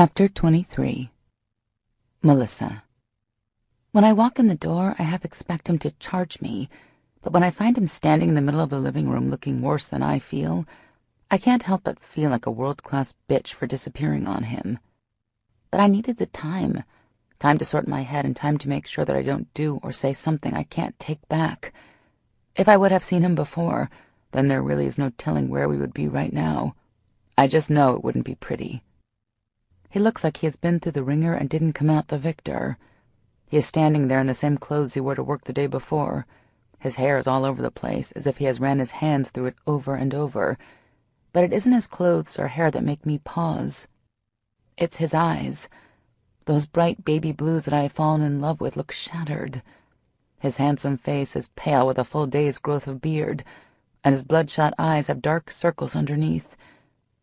Chapter 23. Melissa. When I walk in the door, I half expect him to charge me, but when I find him standing in the middle of the living room looking worse than I feel, I can't help but feel like a world-class bitch for disappearing on him. But I needed the time to sort my head and time to make sure that I don't do or say something I can't take back. If I would have seen him before, then there really is no telling where we would be right now. I just know it wouldn't be pretty. He looks like he has been through the ringer and didn't come out the victor. He is standing there in the same clothes he wore to work the day before. His hair is all over the place, as if he has ran his hands through it over and over. But it isn't his clothes or hair that make me pause. It's his eyes. Those bright baby blues that I have fallen in love with look shattered. His handsome face is pale with a full day's growth of beard, and his bloodshot eyes have dark circles underneath.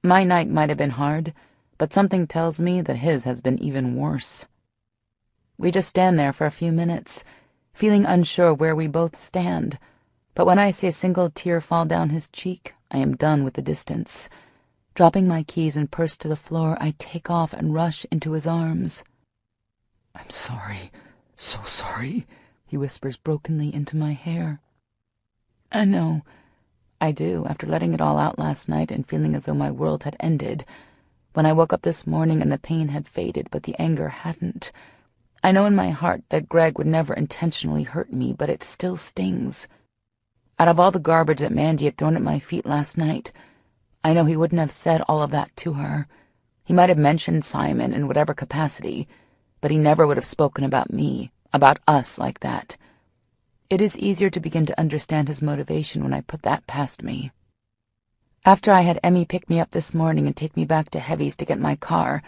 My night might have been hard, but something tells me that his has been even worse. We just stand there for a few minutes, feeling unsure where we both stand, but when I see a single tear fall down his cheek, I am done with the distance. Dropping my keys and purse to the floor, I take off and rush into his arms. "I'm sorry, so sorry," he whispers brokenly into my hair. I know. I do, after letting it all out last night and feeling as though my world had ended. When I woke up this morning and the pain had faded, but the anger hadn't. I know in my heart that Greg would never intentionally hurt me, but it still stings. Out of all the garbage that Mandy had thrown at my feet last night, I know he wouldn't have said all of that to her. He might have mentioned Simon in whatever capacity, but he never would have spoken about me, about us like that. It is easier to begin to understand his motivation when I put that past me. After I had Emmy pick me up this morning and take me back to Heavy's to get my car,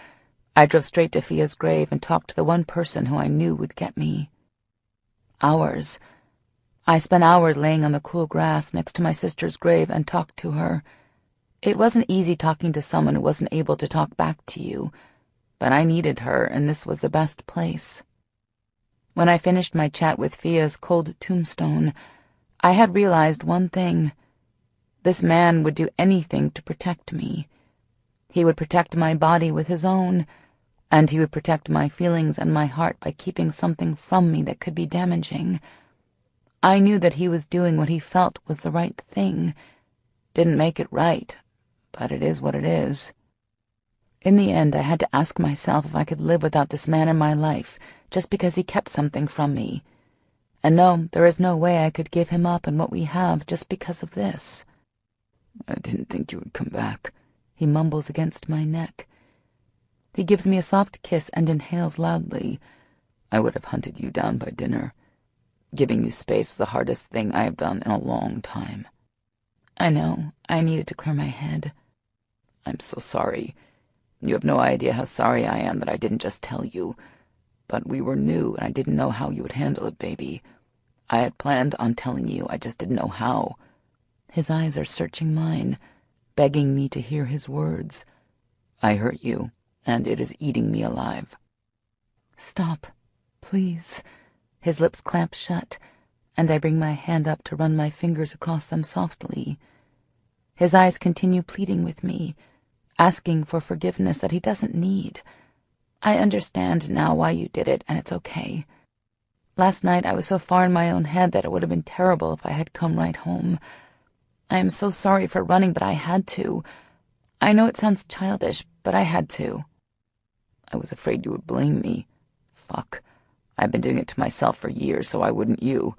I drove straight to Fia's grave and talked to the one person who I knew would get me. Hours. I spent hours laying on the cool grass next to my sister's grave and talked to her. It wasn't easy talking to someone who wasn't able to talk back to you, but I needed her, and this was the best place. When I finished my chat with Fia's cold tombstone, I had realized one thing. This man would do anything to protect me. He would protect my body with his own, and he would protect my feelings and my heart by keeping something from me that could be damaging. I knew that he was doing what he felt was the right thing. Didn't make it right, but it is what it is. In the end, I had to ask myself if I could live without this man in my life, just because he kept something from me. And no, there is no way I could give him up and what we have just because of this. "I didn't think you would come back," he mumbles against my neck. He gives me a soft kiss and inhales loudly. "I would have hunted you down by dinner. Giving you space was the hardest thing I have done in a long time." I know. I needed to clear my head. "I'm so sorry. You have no idea how sorry I am that I didn't just tell you. But we were new, and I didn't know how you would handle it, baby. I had planned on telling you, I just didn't know how." His eyes are searching mine, begging me to hear his words. "I hurt you, and it is eating me alive." "Stop, please." His lips clamp shut, and I bring my hand up to run my fingers across them softly. His eyes continue pleading with me, asking for forgiveness that he doesn't need. I understand now why you did it, and it's okay. Last night I was so far in my own head that it would have been terrible if I had come right home. I am so sorry for running, but I had to. I know it sounds childish, but I had to. "I was afraid you would blame me. Fuck. I've been doing it to myself for years, so why wouldn't you?"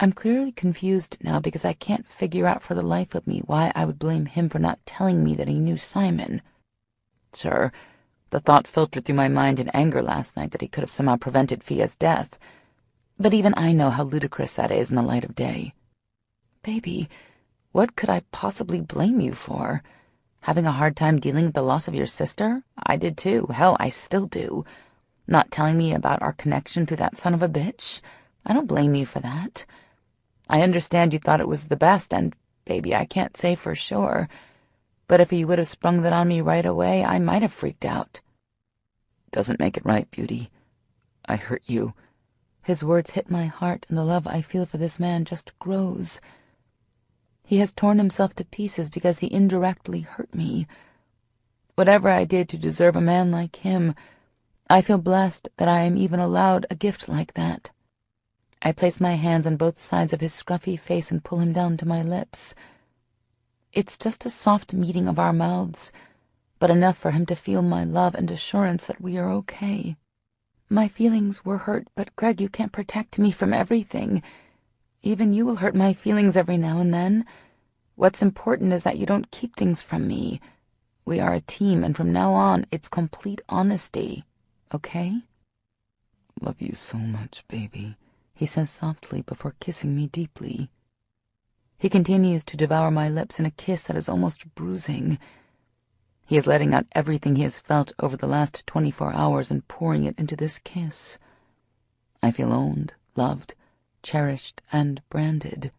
I'm clearly confused now because I can't figure out for the life of me why I would blame him for not telling me that he knew Simon. Sure, the thought filtered through my mind in anger last night that he could have somehow prevented Fia's death. But even I know how ludicrous that is in the light of day. Baby, what could I possibly blame you for? Having a hard time dealing with the loss of your sister? I did too. Hell, I still do. Not telling me about our connection through that son of a bitch? I don't blame you for that. I understand you thought it was the best, and, baby, I can't say for sure. But if you would have sprung that on me right away, I might have freaked out. "Doesn't make it right, Beauty. I hurt you." His words hit my heart, and the love I feel for this man just grows. He has torn himself to pieces because he indirectly hurt me. Whatever I did to deserve a man like him, I feel blessed that I am even allowed a gift like that. I place my hands on both sides of his scruffy face and pull him down to my lips. It's just a soft meeting of our mouths, but enough for him to feel my love and assurance that we are okay. My feelings were hurt, but Greg, you can't protect me from everything. Even you will hurt my feelings every now and then. What's important is that you don't keep things from me. We are a team, and from now on, it's complete honesty. Okay? Love you so much, baby, he says softly before kissing me deeply. He continues to devour my lips in a kiss that is almost bruising. He is letting out everything he has felt over the last 24 hours and pouring it into this kiss. I feel owned, loved, cherished, and branded.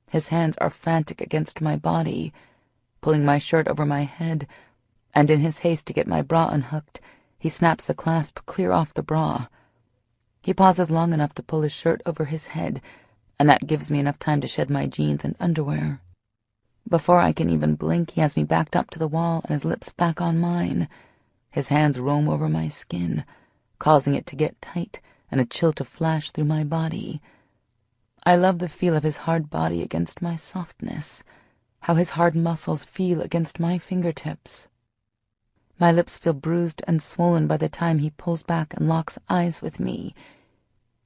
His hands are frantic against my body, pulling my shirt over my head, and in his haste to get my bra unhooked, he snaps the clasp clear off the bra. He pauses long enough to pull his shirt over his head, and that gives me enough time to shed my jeans and underwear. Before I can even blink, he has me backed up to the wall and his lips back on mine. His hands roam over my skin, causing it to get tight and a chill to flash through my body. I love the feel of his hard body against my softness, how his hard muscles feel against my fingertips. My lips feel bruised and swollen by the time he pulls back and locks eyes with me.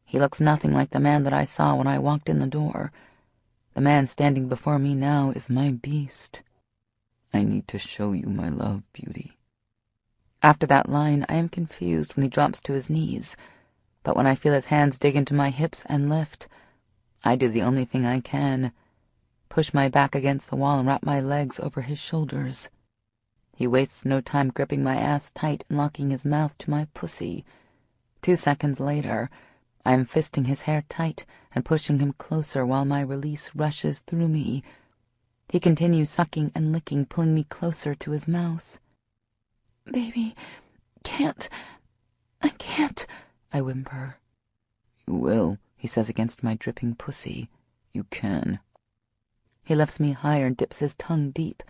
He looks nothing like the man that I saw when I walked in the door. The man standing before me now is my beast. I need to show you my love, beauty. After that line, I am confused when he drops to his knees, but when I feel his hands dig into my hips and lift, I do the only thing I can, push my back against the wall and wrap my legs over his shoulders. He wastes no time gripping my ass tight and locking his mouth to my pussy. 2 seconds later, I am fisting his hair tight and pushing him closer while my release rushes through me. He continues sucking and licking, pulling me closer to his mouth. "Baby, I can't, I whimper. You will, he says against my dripping pussy. You can. He lifts me higher and dips his tongue deep,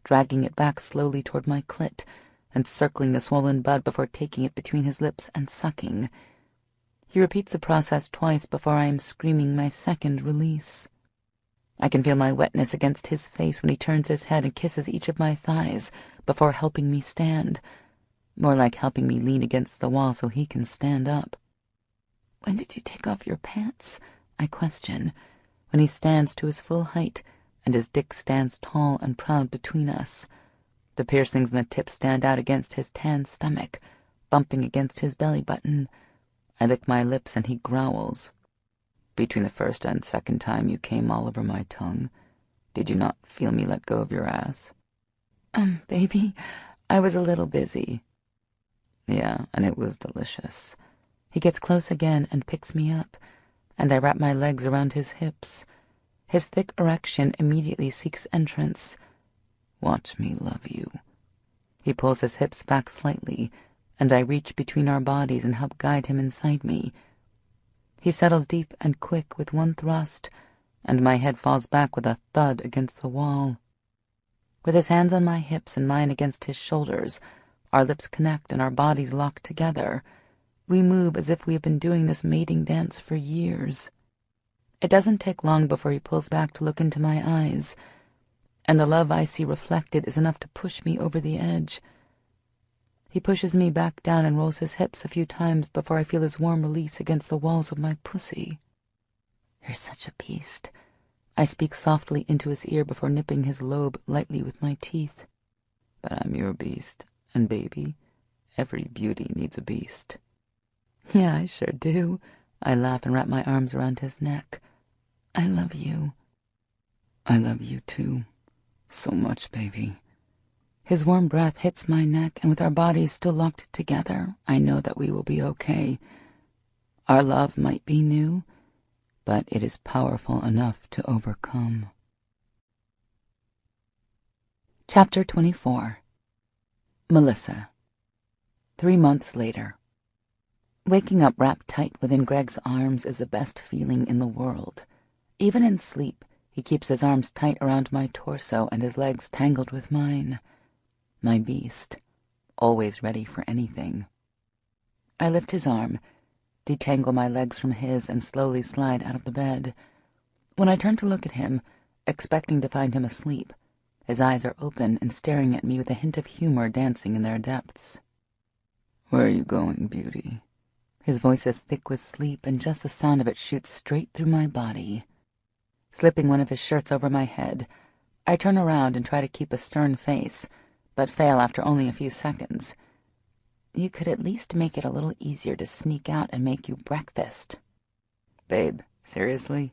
dragging it back slowly toward my clit and circling the swollen bud before taking it between his lips and sucking. He repeats the process twice before I am screaming my second release. I can feel my wetness against his face when he turns his head and kisses each of my thighs before helping me stand, more like helping me lean against the wall so he can stand up. "When did you take off your pants?" I question, when he stands to his full height and his dick stands tall and proud between us. The piercings in the tip stand out against his tan stomach, bumping against his belly button. I lick my lips and he growls. "Between the first and second time you came all over my tongue, did you not feel me let go of your ass?" Baby, I was a little busy." "Yeah, and it was delicious." He gets close again and picks me up, and I wrap my legs around his hips. His thick erection immediately seeks entrance. "Watch me love you." He pulls his hips back slightly, and I reach between our bodies and help guide him inside me. He settles deep and quick with one thrust, and my head falls back with a thud against the wall. With his hands on my hips and mine against his shoulders, our lips connect and our bodies lock together. We move as if we have been doing this mating dance for years. It doesn't take long before he pulls back to look into my eyes, and the love I see reflected is enough to push me over the edge. He pushes me back down and rolls his hips a few times before I feel his warm release against the walls of my pussy. "You're such a beast." I speak softly into his ear before nipping his lobe lightly with my teeth. "But I'm your beast, and baby, every beauty needs a beast." "Yeah, I sure do." I laugh and wrap my arms around his neck. "I love you." "I love you too. So much, baby." His warm breath hits my neck, and with our bodies still locked together, I know that we will be okay. Our love might be new, but it is powerful enough to overcome. Chapter 24. Melissa. 3 months later. Waking up wrapped tight within Greg's arms is the best feeling in the world. Even in sleep, he keeps his arms tight around my torso and his legs tangled with mine. My beast. always ready for anything. I lift his arm, detangle my legs from his, and slowly slide out of the bed. When I turn to look at him, expecting to find him asleep, his eyes are open and staring at me with a hint of humor dancing in their depths. "Where are you going, beauty?" His voice is thick with sleep, and just the sound of it shoots straight through my body. Slipping one of his shirts over my head, I turn around and try to keep a stern face, but fail after only a few seconds. You could at least make it a little easier to sneak out and make you breakfast. Babe, seriously?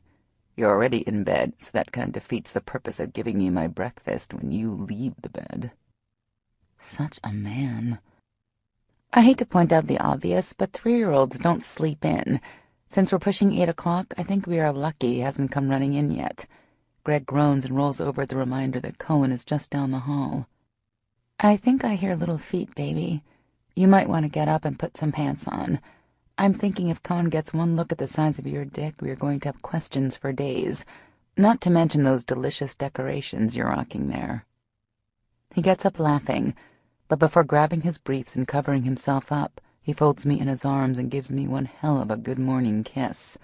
You're already in bed, so that kind of defeats the purpose of giving me my breakfast when you leave the bed. Such a man. I hate to point out the obvious, but 3-year-olds don't sleep in. Since we're pushing 8 o'clock, I think we are lucky he hasn't come running in yet. Greg groans and rolls over at the reminder that Cohen is just down the hall. I think I hear little feet, baby. You might want to get up and put some pants on. I'm thinking if Cohen gets one look at the size of your dick, we are going to have questions for days, not to mention those delicious decorations you're rocking there. He gets up laughing, but before grabbing his briefs and covering himself up, he folds me in his arms and gives me one hell of a good morning kiss.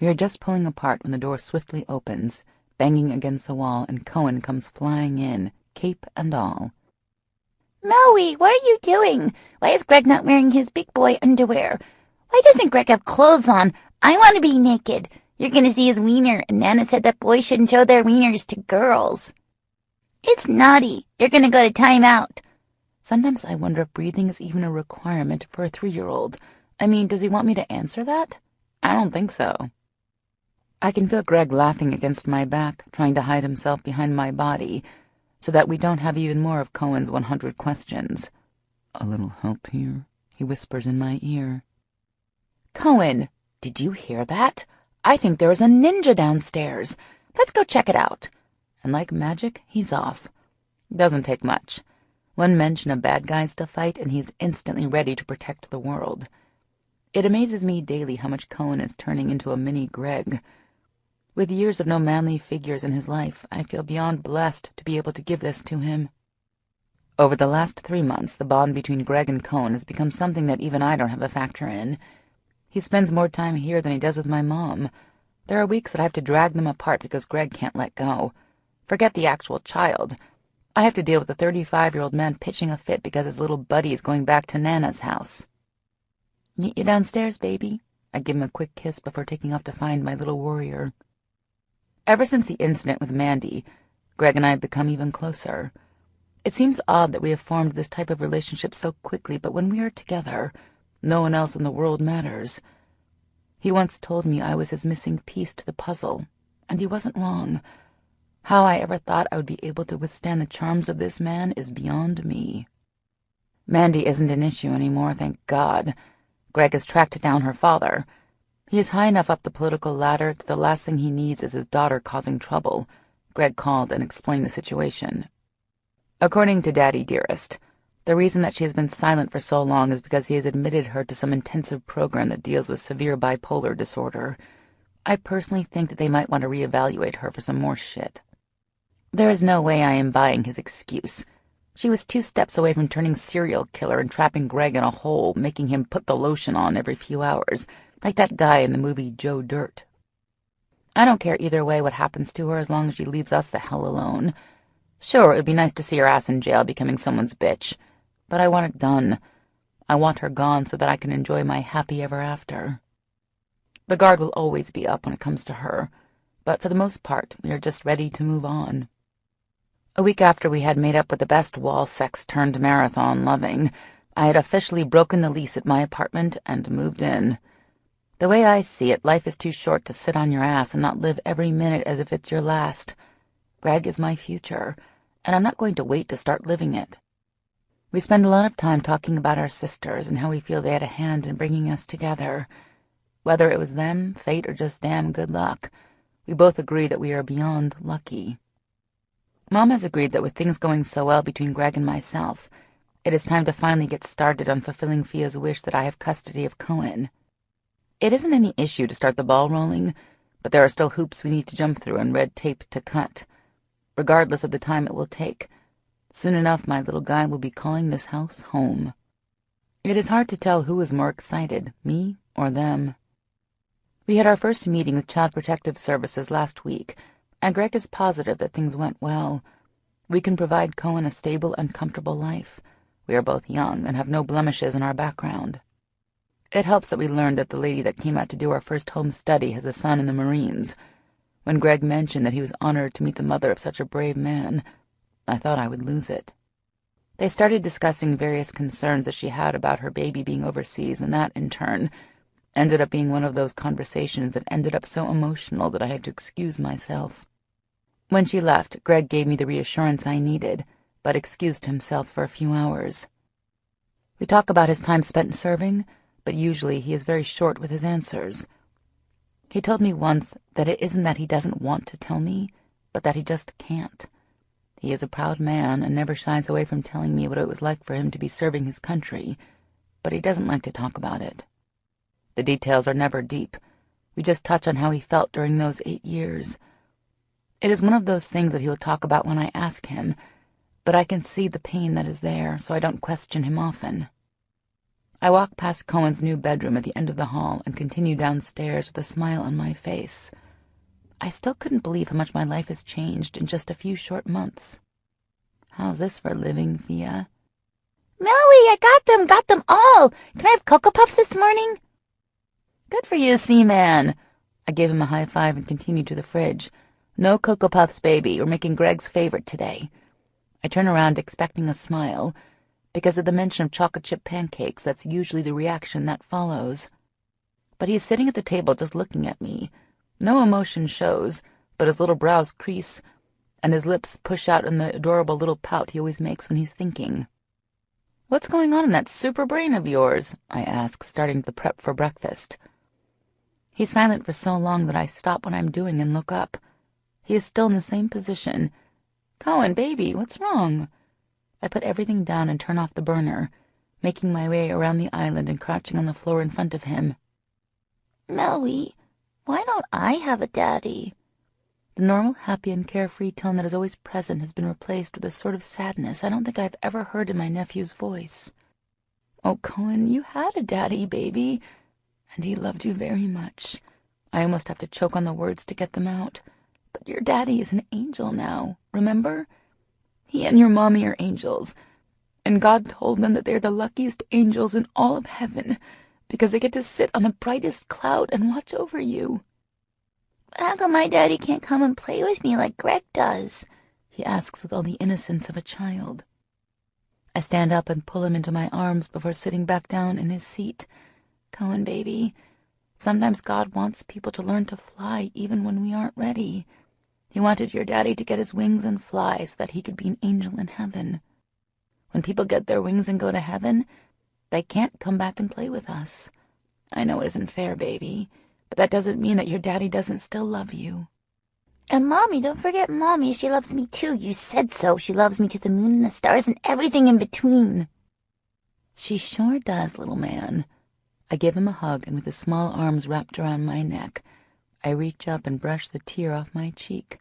We are just pulling apart when the door swiftly opens, banging against the wall, and Cohen comes flying in, cape and all. Maui, what are you doing? Why is Greg not wearing his big boy underwear? Why doesn't Greg have clothes on? I want to be naked. You're going to see his wiener, and Nana said that boys shouldn't show their wieners to girls. It's naughty. You're going to go to timeout. Sometimes I wonder if breathing is even a requirement for a 3-year-old. I mean, does he want me to answer that? I don't think so. I can feel Greg laughing against my back, trying to hide himself behind my body, so that we don't have even more of Cohen's 100 questions. "A little help here?" he whispers in my ear. Cohen, did you hear that? I think there is a ninja downstairs. Let's go check it out. And like magic, he's off. Doesn't take much. One mention of bad guys to fight, and he's instantly ready to protect the world. It amazes me daily how much Cohen is turning into a mini Greg. With years of no manly figures in his life, I feel beyond blessed to be able to give this to him. Over the last 3 months, the bond between Greg and Cohen has become something that even I don't have a factor in. He spends more time here than he does with my mom. There are weeks that I have to drag them apart because Greg can't let go. Forget the actual child. I have to deal with a 35-year-old man pitching a fit because his little buddy is going back to Nana's house. Meet you downstairs, baby. I give him a quick kiss before taking off to find my little warrior. Ever since the incident with Mandy, Greg and I have become even closer. It seems odd that we have formed this type of relationship so quickly, but when we are together, no one else in the world matters. He once told me I was his missing piece to the puzzle, and he wasn't wrong. How I ever thought I would be able to withstand the charms of this man is beyond me. Mandy isn't an issue anymore, thank God. Greg has tracked down her father. He is high enough up the political ladder that the last thing he needs is his daughter causing trouble. Greg called and explained the situation. According to Daddy Dearest, the reason that she has been silent for so long is because he has admitted her to some intensive program that deals with severe bipolar disorder. I personally think that they might want to reevaluate her for some more shit. There is no way I am buying his excuse. She was 2 steps away from turning serial killer and trapping Greg in a hole, making him put the lotion on every few hours, like that guy in the movie Joe Dirt. I don't care either way what happens to her as long as she leaves us the hell alone. Sure, it would be nice to see her ass in jail becoming someone's bitch, but I want it done. I want her gone so that I can enjoy my happy ever after. The guard will always be up when it comes to her, but for the most part, we are just ready to move on. A week after we had made up with the best wall sex turned marathon loving, I had officially broken the lease at my apartment and moved in. The way I see it, life is too short to sit on your ass and not live every minute as if it's your last. Greg is my future, and I'm not going to wait to start living it. We spend a lot of time talking about our sisters and how we feel they had a hand in bringing us together. Whether it was them, fate, or just damn good luck, we both agree that we are beyond lucky. Mom has agreed that with things going so well between Greg and myself, it is time to finally get started on fulfilling Fia's wish that I have custody of Cohen. It isn't any issue to start the ball rolling, but there are still hoops we need to jump through and red tape to cut. Regardless of the time it will take, Soon enough, my little guy will be calling this house home. It is hard to tell who is more excited, me or them. We had our first meeting with Child Protective Services last week, and Greg is positive that things went well. We can provide Cohen a stable and comfortable life. We are both young and have no blemishes in our background. It helps that we learned that the lady that came out to do our first home study has a son in the Marines. When Greg mentioned that he was honored to meet the mother of such a brave man, I thought I would lose it. They started discussing various concerns that she had about her baby being overseas, and that, in turn, ended up being one of those conversations that ended up so emotional that I had to excuse myself. When she left, Greg gave me the reassurance I needed, but excused himself for a few hours. We talk about his time spent serving, but usually he is very short with his answers. He told me once that it isn't that he doesn't want to tell me, but that he just can't. He is a proud man and never shies away from telling me what it was like for him to be serving his country, but he doesn't like to talk about it. The details are never deep. We just touch on how he felt during those 8 years. It is one of those things that he will talk about when I ask him, but I can see the pain that is there, so I don't question him often. I walk past Cohen's new bedroom at the end of the hall and continue downstairs with a smile on my face. I still couldn't believe how much my life has changed in just a few short months. How's this for living, Fia? Maui, I got them all. Can I have Cocoa Puffs this morning? Good for you, Seaman. I gave him a high five and continued to the fridge. No Cocoa Puffs, baby. We're making Greg's favorite today. I turn around expecting a smile. Because of the mention of chocolate chip pancakes, that's usually the reaction that follows. But he is sitting at the table just looking at me. No emotion shows, but his little brows crease, and his lips push out in the adorable little pout he always makes when he's thinking. What's going on in that super brain of yours? I ask, starting to prep for breakfast. He's silent for so long that I stop what I'm doing and look up. He is still in the same position. Cohen, baby, what's wrong? I put everything down and turn off the burner, making my way around the island and crouching on the floor in front of him. Maui, why don't I have a daddy? The normal, happy, and carefree tone that is always present has been replaced with a sort of sadness I don't think I've ever heard in my nephew's voice. Oh, Cohen, you had a daddy, baby, and he loved you very much. I almost have to choke on the words to get them out. But your daddy is an angel now, remember? He and your mommy are angels, and God told them that they're the luckiest angels in all of heaven because they get to sit on the brightest cloud and watch over you. But how come my daddy can't come and play with me like Greg does? He asks with all the innocence of a child. I stand up and pull him into my arms before sitting back down in his seat. Cohen, baby, sometimes God wants people to learn to fly even when we aren't ready. He wanted your daddy to get his wings and fly so that he could be an angel in heaven. When people get their wings and go to heaven, they can't come back and play with us. I know it isn't fair, baby, but that doesn't mean that your daddy doesn't still love you. And Mommy, don't forget Mommy. She loves me too. You said so. She loves me to the moon and the stars and everything in between. She sure does, little man. I give him a hug, and with his small arms wrapped around my neck, I reach up and brush the tear off my cheek.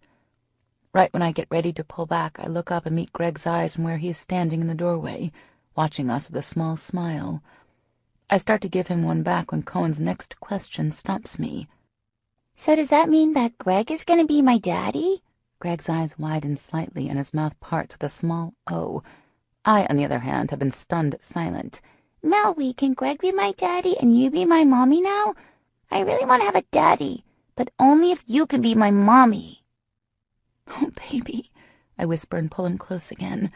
Right when I get ready to pull back, I look up and meet Greg's eyes from where he is standing in the doorway, watching us with a small smile. I start to give him one back when Cohen's next question stops me. So does that mean that Greg is going to be my daddy? Greg's eyes widen slightly and his mouth parts with a small O. I, on the other hand, have been stunned silent. Maui, can Greg be my daddy and you be my mommy now? I really want to have a daddy, but only if you can be my mommy. Oh, baby, I whisper and pull him close again.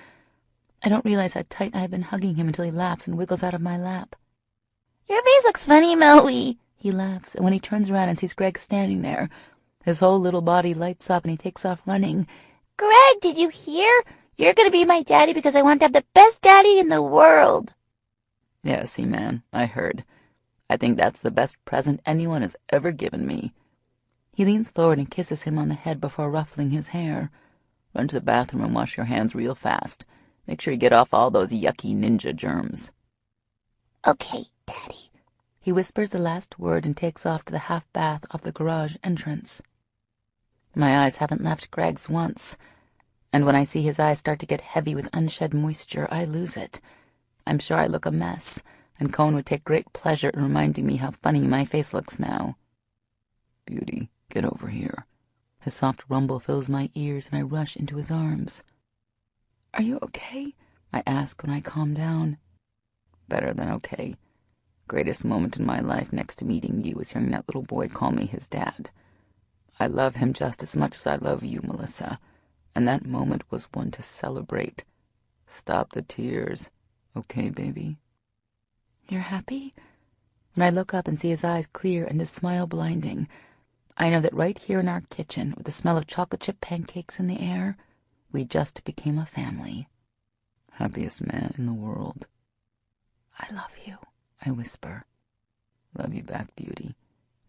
I don't realize how tight I have been hugging him until he laughs and wiggles out of my lap. Your face looks funny, Maui. He laughs, and when he turns around and sees Greg standing there, his whole little body lights up and he takes off running. Greg, did you hear? You're going to be my daddy because I want to have the best daddy in the world. Yeah, see, man, I heard. I think that's the best present anyone has ever given me. He leans forward and kisses him on the head before ruffling his hair. Run to the bathroom and wash your hands real fast. Make sure you get off all those yucky ninja germs. Okay, Daddy. He whispers the last word and takes off to the half bath off the garage entrance. My eyes haven't left Greg's once, and when I see his eyes start to get heavy with unshed moisture, I lose it. I'm sure I look a mess, and Cohen would take great pleasure in reminding me how funny my face looks now. Beauty, get over here. His soft rumble fills my ears, and I rush into his arms. Are you okay? I ask when I calm down. Better than okay. Greatest moment in my life next to meeting you was hearing that little boy call me his dad. I love him just as much as I love you, Melissa, and that moment was one to celebrate. Stop the tears. Okay, baby? You're happy? When I look up and see his eyes clear and his smile blinding, I know that right here in our kitchen, with the smell of chocolate chip pancakes in the air, we just became a family. Happiest man in the world. I love you, I whisper. Love you back, Beauty.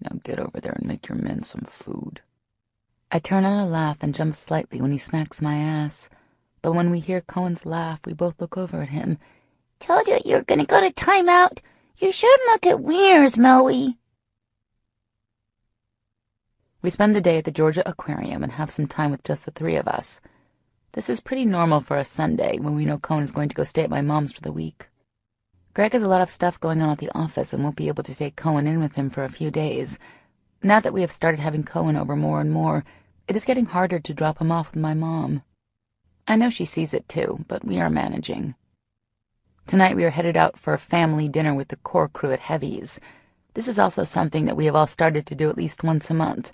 Now get over there and make your men some food. I turn on a laugh and jump slightly when he smacks my ass. But when we hear Cohen's laugh, we both look over at him. Told you were gonna go to timeout. You shouldn't look at wieners, Moe. We spend the day at the Georgia Aquarium and have some time with just the three of us. This is pretty normal for a Sunday when we know Cohen is going to go stay at my mom's for the week. Greg has a lot of stuff going on at the office and won't be able to take Cohen in with him for a few days. Now that we have started having Cohen over more and more, it is getting harder to drop him off with my mom. I know she sees it too, but we are managing. Tonight we are headed out for a family dinner with the core crew at Heavy's. This is also something that we have all started to do at least once a month.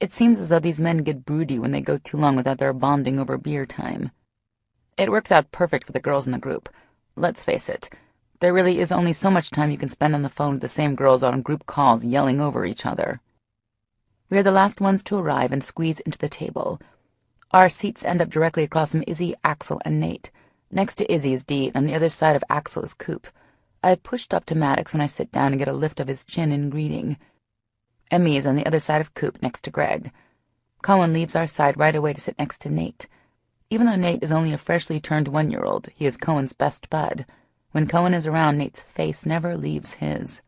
It seems as though these men get broody when they go too long without their bonding over beer time. It works out perfect for the girls in the group. Let's face it, there really is only so much time you can spend on the phone with the same girls on group calls yelling over each other. We are the last ones to arrive and squeeze into the table. Our seats end up directly across from Izzy, Axel, and Nate. Next to Izzy is Dee, and on the other side of Axel is Coop. I have pushed up to Maddox when I sit down and get a lift of his chin in greeting. Emmy is on the other side of Coop next to Greg. Cohen leaves our side right away to sit next to Nate. Even though Nate is only a freshly turned 1-year-old, he is Cohen's best bud. When Cohen is around, Nate's face never leaves his.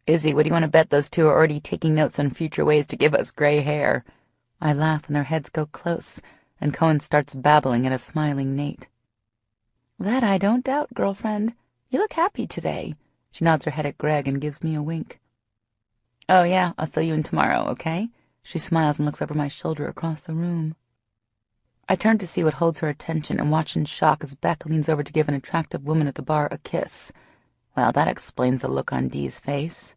Izzy, what do you want to bet those two are already taking notes on future ways to give us gray hair? I laugh when their heads go close, and Cohen starts babbling at a smiling Nate. That I don't doubt, girlfriend. You look happy today. She nods her head at Greg and gives me a wink. Oh yeah, I'll fill you in tomorrow, okay? She smiles and looks over my shoulder across the room. I turn to see what holds her attention and watch in shock as Beck leans over to give an attractive woman at the bar a kiss. Well, that explains the look on Dee's face.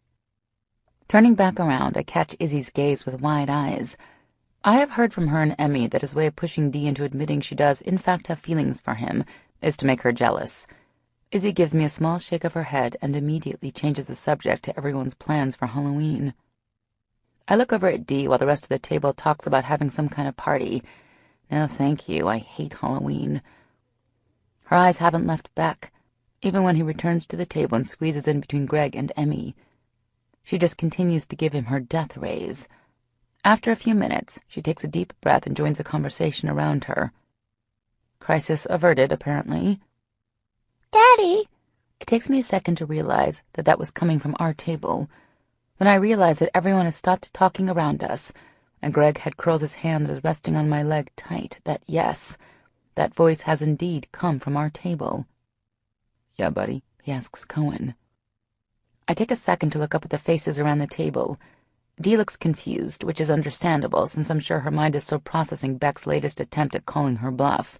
Turning back around, I catch Izzy's gaze with wide eyes. I have heard from her and Emmy that his way of pushing Dee into admitting she does in fact have feelings for him is to make her jealous. Izzy gives me a small shake of her head and immediately changes the subject to everyone's plans for Halloween. I look over at Dee while the rest of the table talks about having some kind of party. No, thank you. I hate Halloween. Her eyes haven't left Beck, even when he returns to the table and squeezes in between Greg and Emmy. She just continues to give him her death rays. After a few minutes, she takes a deep breath and joins the conversation around her. Crisis averted, apparently. Daddy! It takes me a second to realize that that was coming from our table. When I realize that everyone has stopped talking around us, and Greg had curled his hand that is resting on my leg tight, that yes, that voice has indeed come from our table. Yeah, buddy? He asks Cohen. I take a second to look up at the faces around the table. Dee looks confused, which is understandable, since I'm sure her mind is still processing Beck's latest attempt at calling her bluff.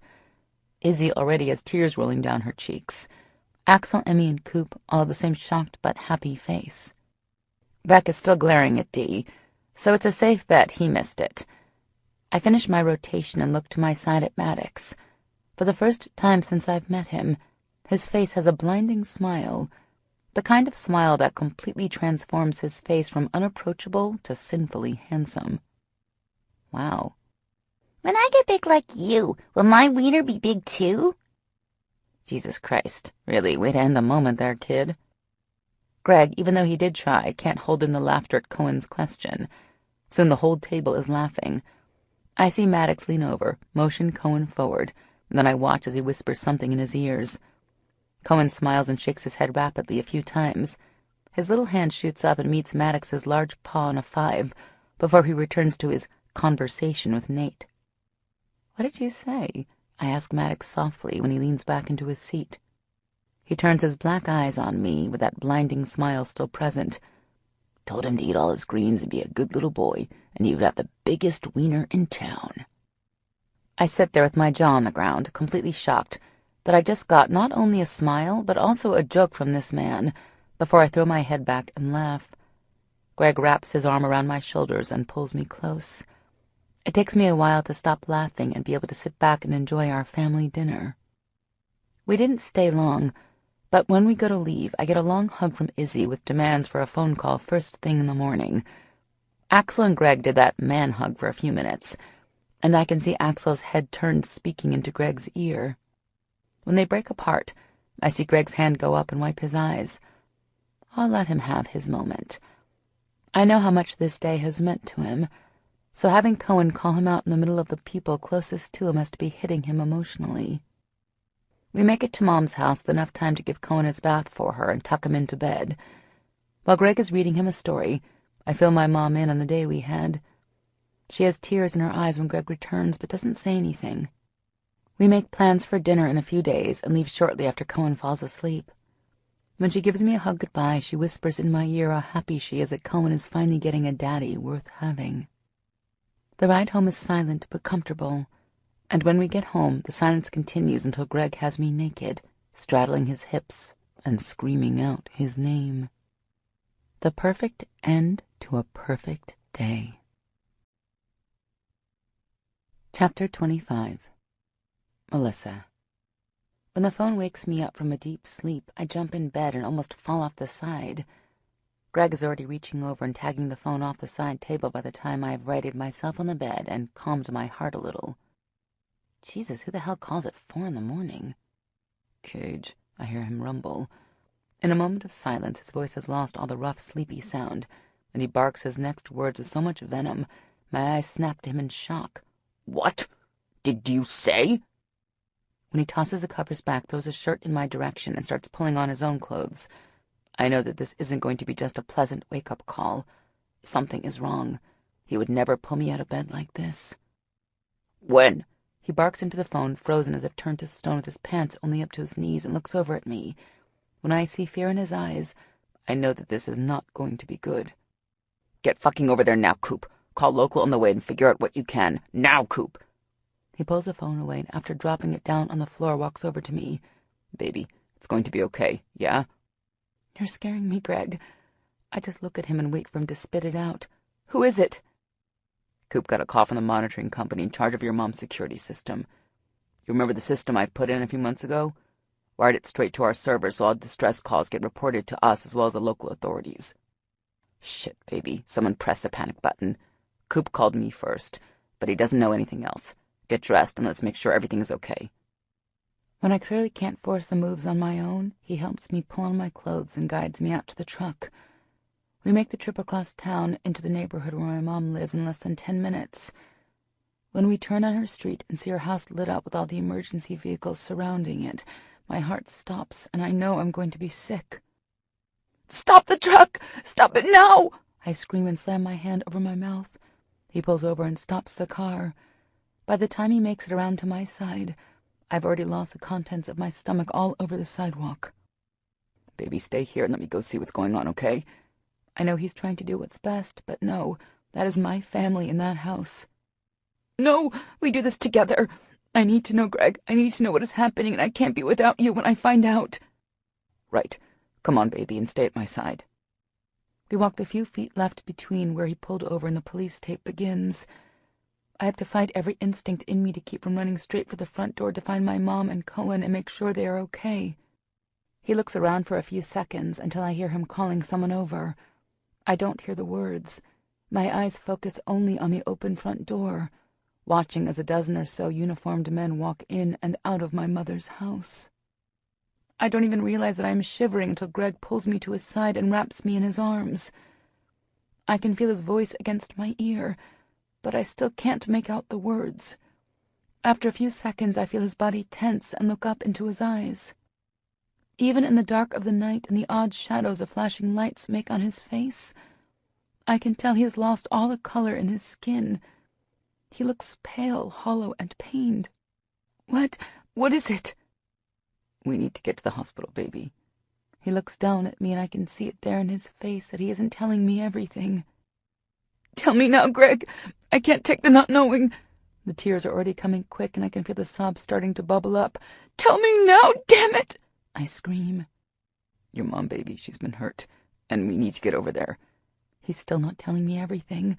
Izzy already has tears rolling down her cheeks. Axel, Emmy, and Coop all have the same shocked but happy face. Beck is still glaring at Dee, so it's a safe bet he missed it. I finish my rotation and look to my side at Maddox. For the first time since I've met him, his face has a blinding smile, the kind of smile that completely transforms his face from unapproachable to sinfully handsome. Wow. When I get big like you, will my wiener be big too? Jesus Christ, really, way to end the moment there, kid. Greg, even though he did try, can't hold in the laughter at Cohen's question. Soon the whole table is laughing. I see Maddox lean over, motion Cohen forward, and then I watch as he whispers something in his ears. Cohen smiles and shakes his head rapidly a few times. His little hand shoots up and meets Maddox's large paw in a 5 before he returns to his conversation with Nate. What did you say? I ask Maddox softly when he leans back into his seat. He turns his black eyes on me with that blinding smile still present. Told him to eat all his greens and be a good little boy, and he would have the biggest wiener in town. I sit there with my jaw on the ground, completely shocked that I just got not only a smile, but also a joke from this man, before I throw my head back and laugh. Greg wraps his arm around my shoulders and pulls me close. It takes me a while to stop laughing and be able to sit back and enjoy our family dinner. We didn't stay long, but when we go to leave, I get a long hug from Izzy with demands for a phone call first thing in the morning. Axel and Greg did that man hug for a few minutes, and I can see Axel's head turned speaking into Greg's ear. When they break apart, I see Greg's hand go up and wipe his eyes. I'll let him have his moment. I know how much this day has meant to him, so having Cohen call him out in the middle of the people closest to him has to be hitting him emotionally. We make it to Mom's house with enough time to give Cohen his bath for her and tuck him into bed. While Greg is reading him a story, I fill my mom in on the day we had. She has tears in her eyes when Greg returns, but doesn't say anything. We make plans for dinner in a few days and leave shortly after Cohen falls asleep. When she gives me a hug goodbye, she whispers in my ear how happy she is that Cohen is finally getting a daddy worth having. The ride home is silent but comfortable, and when we get home, the silence continues until Greg has me naked, straddling his hips and screaming out his name. The perfect end to a perfect day. Chapter 25. Melissa. When the phone wakes me up from a deep sleep, I jump in bed and almost fall off the side. Greg is already reaching over and tagging the phone off the side table by the time I have righted myself on the bed and calmed my heart a little. Jesus, who the hell calls at 4 a.m? Cage, I hear him rumble. In a moment of silence, his voice has lost all the rough, sleepy sound, and he barks his next words with so much venom, my eyes snap to him in shock. What did you say? When he tosses the covers back, throws a shirt in my direction, and starts pulling on his own clothes, I know that this isn't going to be just a pleasant wake-up call. Something is wrong. He would never pull me out of bed like this. When? He barks into the phone, frozen as if turned to stone with his pants only up to his knees, and looks over at me. When I see fear in his eyes, I know that this is not going to be good. Get fucking over there now, Coop. Call local on the way and figure out what you can. Now, Coop. He pulls the phone away and after dropping it down on the floor walks over to me. Baby, it's going to be okay, yeah? You're scaring me, Greg. I just look at him and wait for him to spit it out. Who is it? Coop got a call from the monitoring company in charge of your mom's security system. You remember the system I put in a few months ago? Wired it straight to our server so all distress calls get reported to us as well as the local authorities. Shit, baby. Someone pressed the panic button. Coop called me first, but he doesn't know anything else. Get dressed and let's make sure everything is okay. When I clearly can't force the moves on my own, he helps me pull on my clothes and guides me out to the truck. We make the trip across town into the neighborhood where my mom lives in less than 10 minutes. When we turn on her street and see her house lit up with all the emergency vehicles surrounding it, my heart stops and I know I'm going to be sick. Stop the truck! Stop it now! I scream and slam my hand over my mouth. He pulls over and stops the car. By the time he makes it around to my side, I've already lost the contents of my stomach all over the sidewalk. Baby, stay here and let me go see what's going on, okay? I know he's trying to do what's best, but no, that is my family in that house. No, we do this together. I need to know, Greg. I need to know what is happening, and I can't be without you when I find out. Right. Come on, baby, and stay at my side. We walk the few feet left between where he pulled over and the police tape begins. I have to fight every instinct in me to keep from running straight for the front door to find my mom and Cohen and make sure they are okay. He looks around for a few seconds until I hear him calling someone over. I don't hear the words. My eyes focus only on the open front door, watching as a dozen or so uniformed men walk in and out of my mother's house. I don't even realize that I am shivering until Greg pulls me to his side and wraps me in his arms. I can feel his voice against my ear, but I still can't make out the words. After a few seconds, I feel his body tense and look up into his eyes. Even in the dark of the night and the odd shadows the flashing lights make on his face, I can tell he has lost all the color in his skin. He looks pale, hollow, and pained. What is it? We need to get to the hospital, baby. He looks down at me, and I can see it there in his face that he isn't telling me everything. Tell me now, Greg. I can't take the not knowing. The tears are already coming quick, and I can feel the sobs starting to bubble up. Tell me now, damn it! I scream. Your mom, baby, she's been hurt, and we need to get over there. He's still not telling me everything.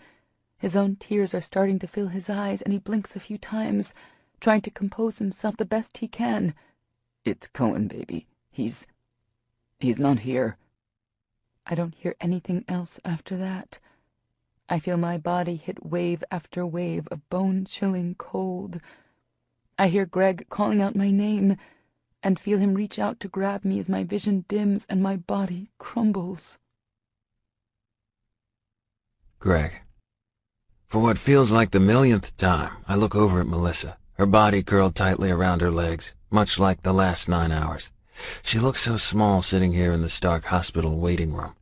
His own tears are starting to fill his eyes, and he blinks a few times, trying to compose himself the best he can. It's Cohen, baby. He's not here. I don't hear anything else after that. I feel my body hit wave after wave of bone-chilling cold. I hear Greg calling out my name, and feel him reach out to grab me as my vision dims and my body crumbles. Greg. For what feels like the millionth time, I look over at Melissa, her body curled tightly around her legs, much like the last 9 hours. She looks so small sitting here in the stark hospital waiting room.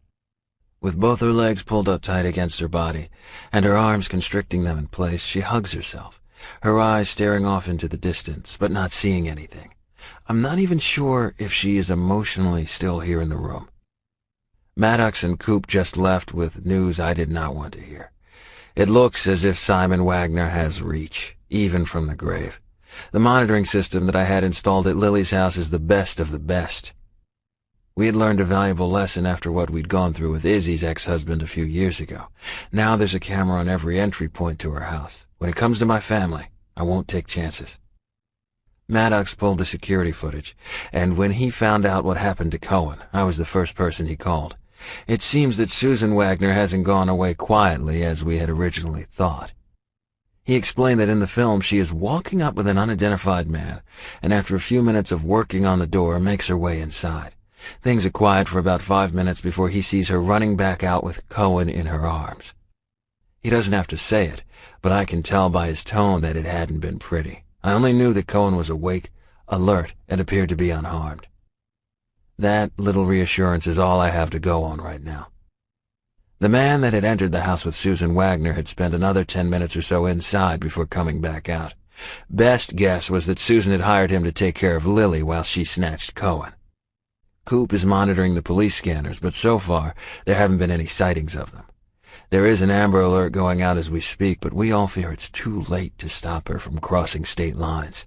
With both her legs pulled up tight against her body, and her arms constricting them in place, she hugs herself, her eyes staring off into the distance, but not seeing anything. I'm not even sure if she is emotionally still here in the room. Maddox and Coop just left with news I did not want to hear. It looks as if Simon Wagner has reach, even from the grave. The monitoring system that I had installed at Lily's house is the best of the best. We had learned a valuable lesson after what we'd gone through with Izzy's ex-husband a few years ago. Now there's a camera on every entry point to her house. When it comes to my family, I won't take chances. Maddox pulled the security footage, and when he found out what happened to Cohen, I was the first person he called. It seems that Susan Wagner hasn't gone away quietly as we had originally thought. He explained that in the film she is walking up with an unidentified man, and after a few minutes of working on the door, makes her way inside. Things are quiet for about 5 minutes before he sees her running back out with Cohen in her arms. He doesn't have to say it, but I can tell by his tone that it hadn't been pretty. I only knew that Cohen was awake, alert, and appeared to be unharmed. That little reassurance is all I have to go on right now. The man that had entered the house with Susan Wagner had spent another 10 minutes or so inside before coming back out. Best guess was that Susan had hired him to take care of Lily while she snatched Cohen. Coop is monitoring the police scanners, but so far there haven't been any sightings of them. There is an Amber Alert going out as we speak, but we all fear it's too late to stop her from crossing state lines.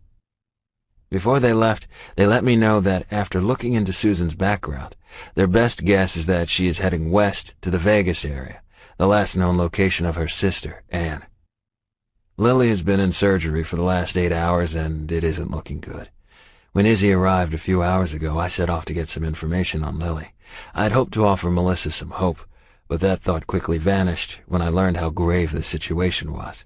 Before they left, they let me know that after looking into Susan's background, their best guess is that she is heading west to the Vegas area, the last known location of her sister, Anne. Lily has been in surgery for the last 8 hours, and it isn't looking good. When Izzy arrived a few hours ago, I set off to get some information on Lily. I'd hoped to offer Melissa some hope, but that thought quickly vanished when I learned how grave the situation was.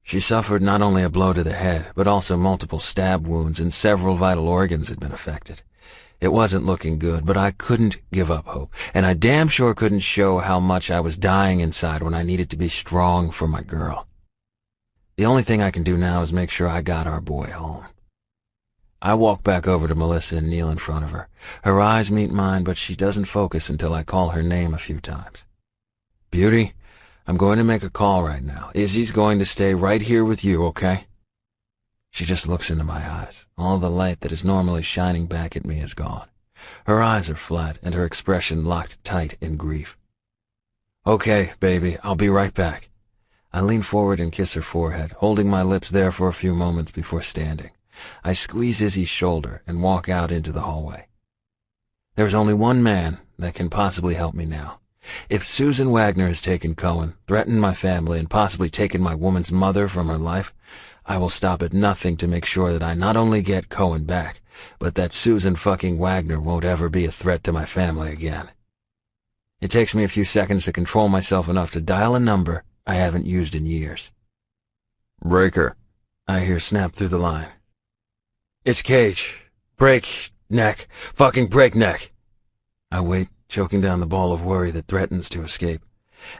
She suffered not only a blow to the head, but also multiple stab wounds, and several vital organs had been affected. It wasn't looking good, but I couldn't give up hope, and I damn sure couldn't show how much I was dying inside when I needed to be strong for my girl. The only thing I can do now is make sure I got our boy home. I walk back over to Melissa and kneel in front of her. Her eyes meet mine, but she doesn't focus until I call her name a few times. Beauty, I'm going to make a call right now. Izzy's going to stay right here with you, okay? She just looks into my eyes. All the light that is normally shining back at me is gone. Her eyes are flat, and her expression locked tight in grief. Okay, baby, I'll be right back. I lean forward and kiss her forehead, holding my lips there for a few moments before standing. I squeeze Izzy's shoulder and walk out into the hallway. There's only one man that can possibly help me now. If Susan Wagner has taken Cohen, threatened my family, and possibly taken my woman's mother from her life, I will stop at nothing to make sure that I not only get Cohen back, but that Susan fucking Wagner won't ever be a threat to my family again. It takes me a few seconds to control myself enough to dial a number I haven't used in years. Breaker, I hear snap through the line. It's Cage. Break, neck. Fucking break, neck. I wait, choking down the ball of worry that threatens to escape.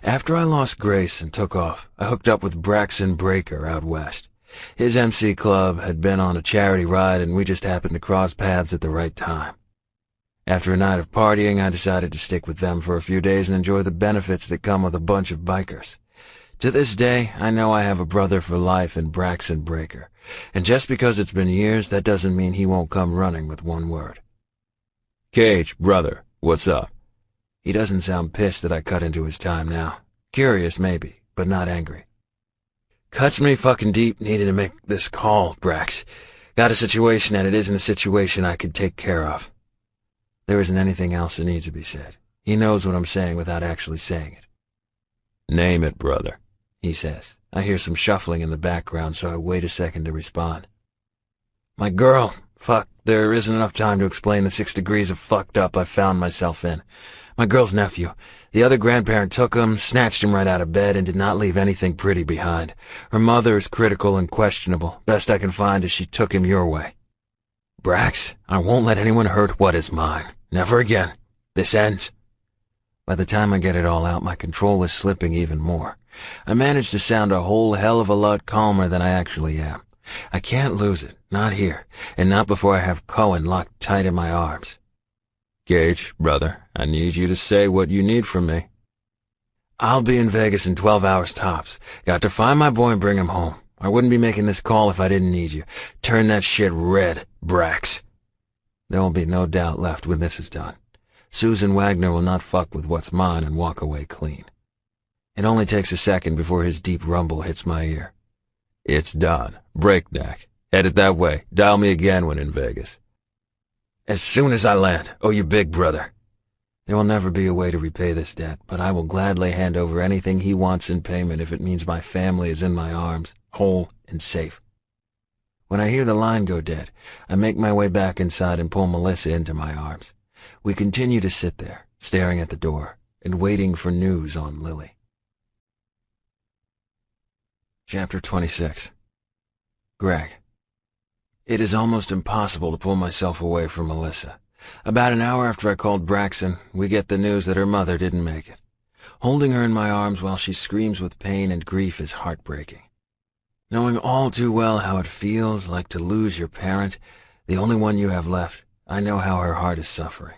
After I lost Grace and took off, I hooked up with Braxton Breaker out west. His MC club had been on a charity ride, and we just happened to cross paths at the right time. After a night of partying, I decided to stick with them for a few days and enjoy the benefits that come with a bunch of bikers. To this day, I know I have a brother for life in Braxton Breaker, and just because it's been years, that doesn't mean he won't come running with one word. Cage, brother, what's up? He doesn't sound pissed that I cut into his time now. Curious, maybe, but not angry. Cuts me fucking deep needing to make this call, Brax. Got a situation and it isn't a situation I could take care of. There isn't anything else that needs to be said. He knows what I'm saying without actually saying it. Name it, brother, he says. I hear some shuffling in the background, so I wait a second to respond. My girl. Fuck, there isn't enough time to explain the 6 degrees of fucked up I found myself in. My girl's nephew. The other grandparent took him, snatched him right out of bed, and did not leave anything pretty behind. Her mother is critical and questionable. Best I can find is she took him your way. Brax, I won't let anyone hurt what is mine. Never again. This ends. By the time I get it all out, my control is slipping even more. I manage to sound a whole hell of a lot calmer than I actually am. I can't lose it, not here, and not before I have Cohen locked tight in my arms. Gage, brother, I need you to say what you need from me. I'll be in Vegas in 12 hours tops. Got to find my boy and bring him home. I wouldn't be making this call if I didn't need you. Turn that shit red, Brax. There will be no doubt left when this is done. Susan Wagner will not fuck with what's mine and walk away clean. It only takes a second before his deep rumble hits my ear. It's done. Breakneck. Headed that way. Dial me again when in Vegas. As soon as I land. Oh, you big brother. There will never be a way to repay this debt, but I will gladly hand over anything he wants in payment if it means my family is in my arms, whole and safe. When I hear the line go dead, I make my way back inside and pull Melissa into my arms. We continue to sit there, staring at the door, and waiting for news on Lily. Chapter 26. Greg. It is almost impossible to pull myself away from Melissa. About an hour after I called Braxton, we get the news that her mother didn't make it. Holding her in my arms while she screams with pain and grief is heartbreaking. Knowing all too well how it feels like to lose your parent, the only one you have left, I know how her heart is suffering.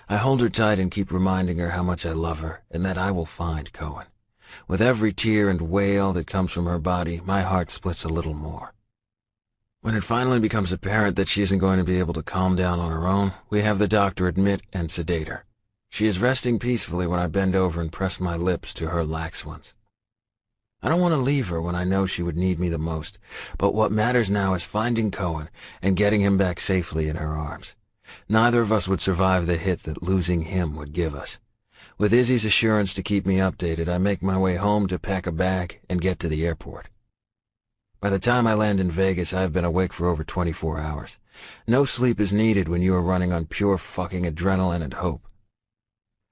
I hold her tight and keep reminding her how much I love her and that I will find Cohen. With every tear and wail that comes from her body, my heart splits a little more. When it finally becomes apparent that she isn't going to be able to calm down on her own, we have the doctor admit and sedate her. She is resting peacefully when I bend over and press my lips to her lax ones. I don't want to leave her when I know she would need me the most, but what matters now is finding Cohen and getting him back safely in her arms. Neither of us would survive the hit that losing him would give us. With Izzy's assurance to keep me updated, I make my way home to pack a bag and get to the airport. By the time I land in Vegas, I have been awake for over 24 hours. No sleep is needed when you are running on pure fucking adrenaline and hope.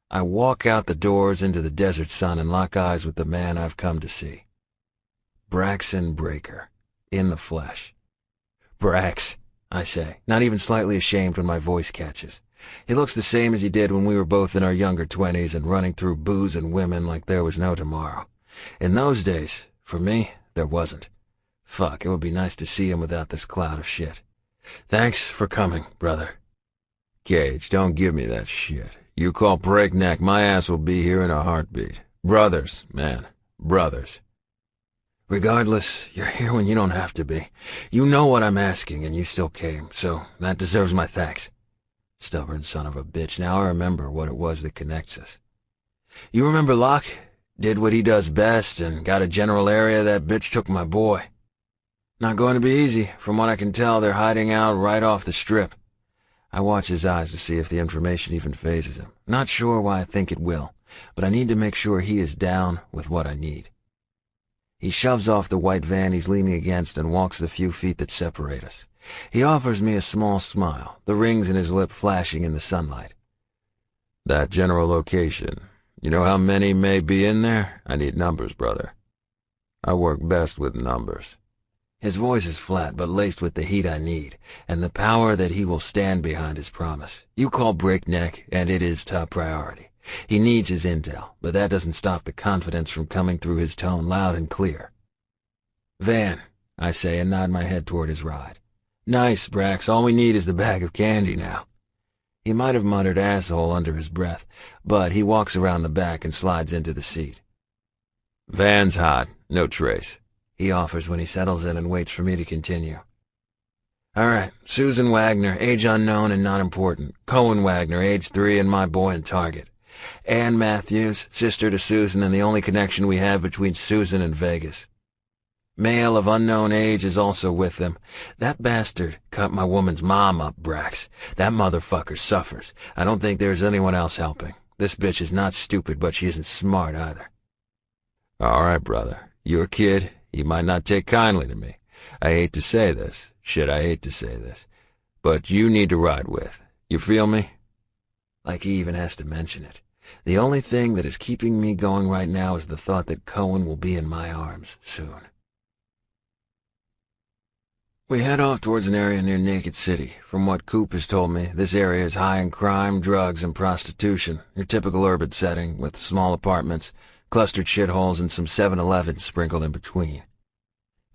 I walk out the doors into the desert sun and lock eyes with the man I've come to see. Braxton Breaker, in the flesh. Brax, I say, not even slightly ashamed when my voice catches. He looks the same as he did when we were both in our younger 20s and running through booze and women like there was no tomorrow. In those days, for me, there wasn't. Fuck, it would be nice to see him without this cloud of shit. Thanks for coming, brother. Gage, don't give me that shit. You call breakneck, my ass will be here in a heartbeat. Brothers, man, brothers. Regardless, you're here when you don't have to be. You know what I'm asking, and you still came, so that deserves my thanks. Stubborn son of a bitch, now I remember what it was that connects us. You remember Locke? Did what he does best, and got a general area that bitch took my boy. Not going to be easy. From what I can tell, they're hiding out right off the strip. I watch his eyes to see if the information even phases him. Not sure why I think it will, but I need to make sure he is down with what I need. He shoves off the white van he's leaning against and walks the few feet that separate us. He offers me a small smile, the rings in his lip flashing in the sunlight. That general location, you know how many may be in there? I need numbers, brother. I work best with numbers. His voice is flat, but laced with the heat I need, and the power that he will stand behind his promise. You call breakneck, and it is top priority. He needs his intel, but that doesn't stop the confidence from coming through his tone loud and clear. Van, I say, and nod my head toward his ride. Nice, Brax, all we need is the bag of candy now. He might have muttered asshole under his breath, but he walks around the back and slides into the seat. Van's hot. No trace, he offers when he settles in and waits for me to continue. All right, Susan Wagner, age unknown and not important. Cohen Wagner, age 3, and my boy in Target. Ann Matthews, sister to Susan, and the only connection we have between Susan and Vegas. Male of unknown age is also with them. That bastard cut my woman's mom up, Brax. That motherfucker suffers. I don't think there's anyone else helping. This bitch is not stupid, but she isn't smart either. All right, brother. Your kid, he might not take kindly to me. I hate to say this. I hate to say this. But you need to ride with. You feel me? Like he even has to mention it. The only thing that is keeping me going right now is the thought that Cohen will be in my arms soon. We head off towards an area near Naked City. From what Coop has told me, this area is high in crime, drugs, and prostitution. Your typical urban setting, with small apartments, clustered shitholes, and some 7-Elevens sprinkled in between.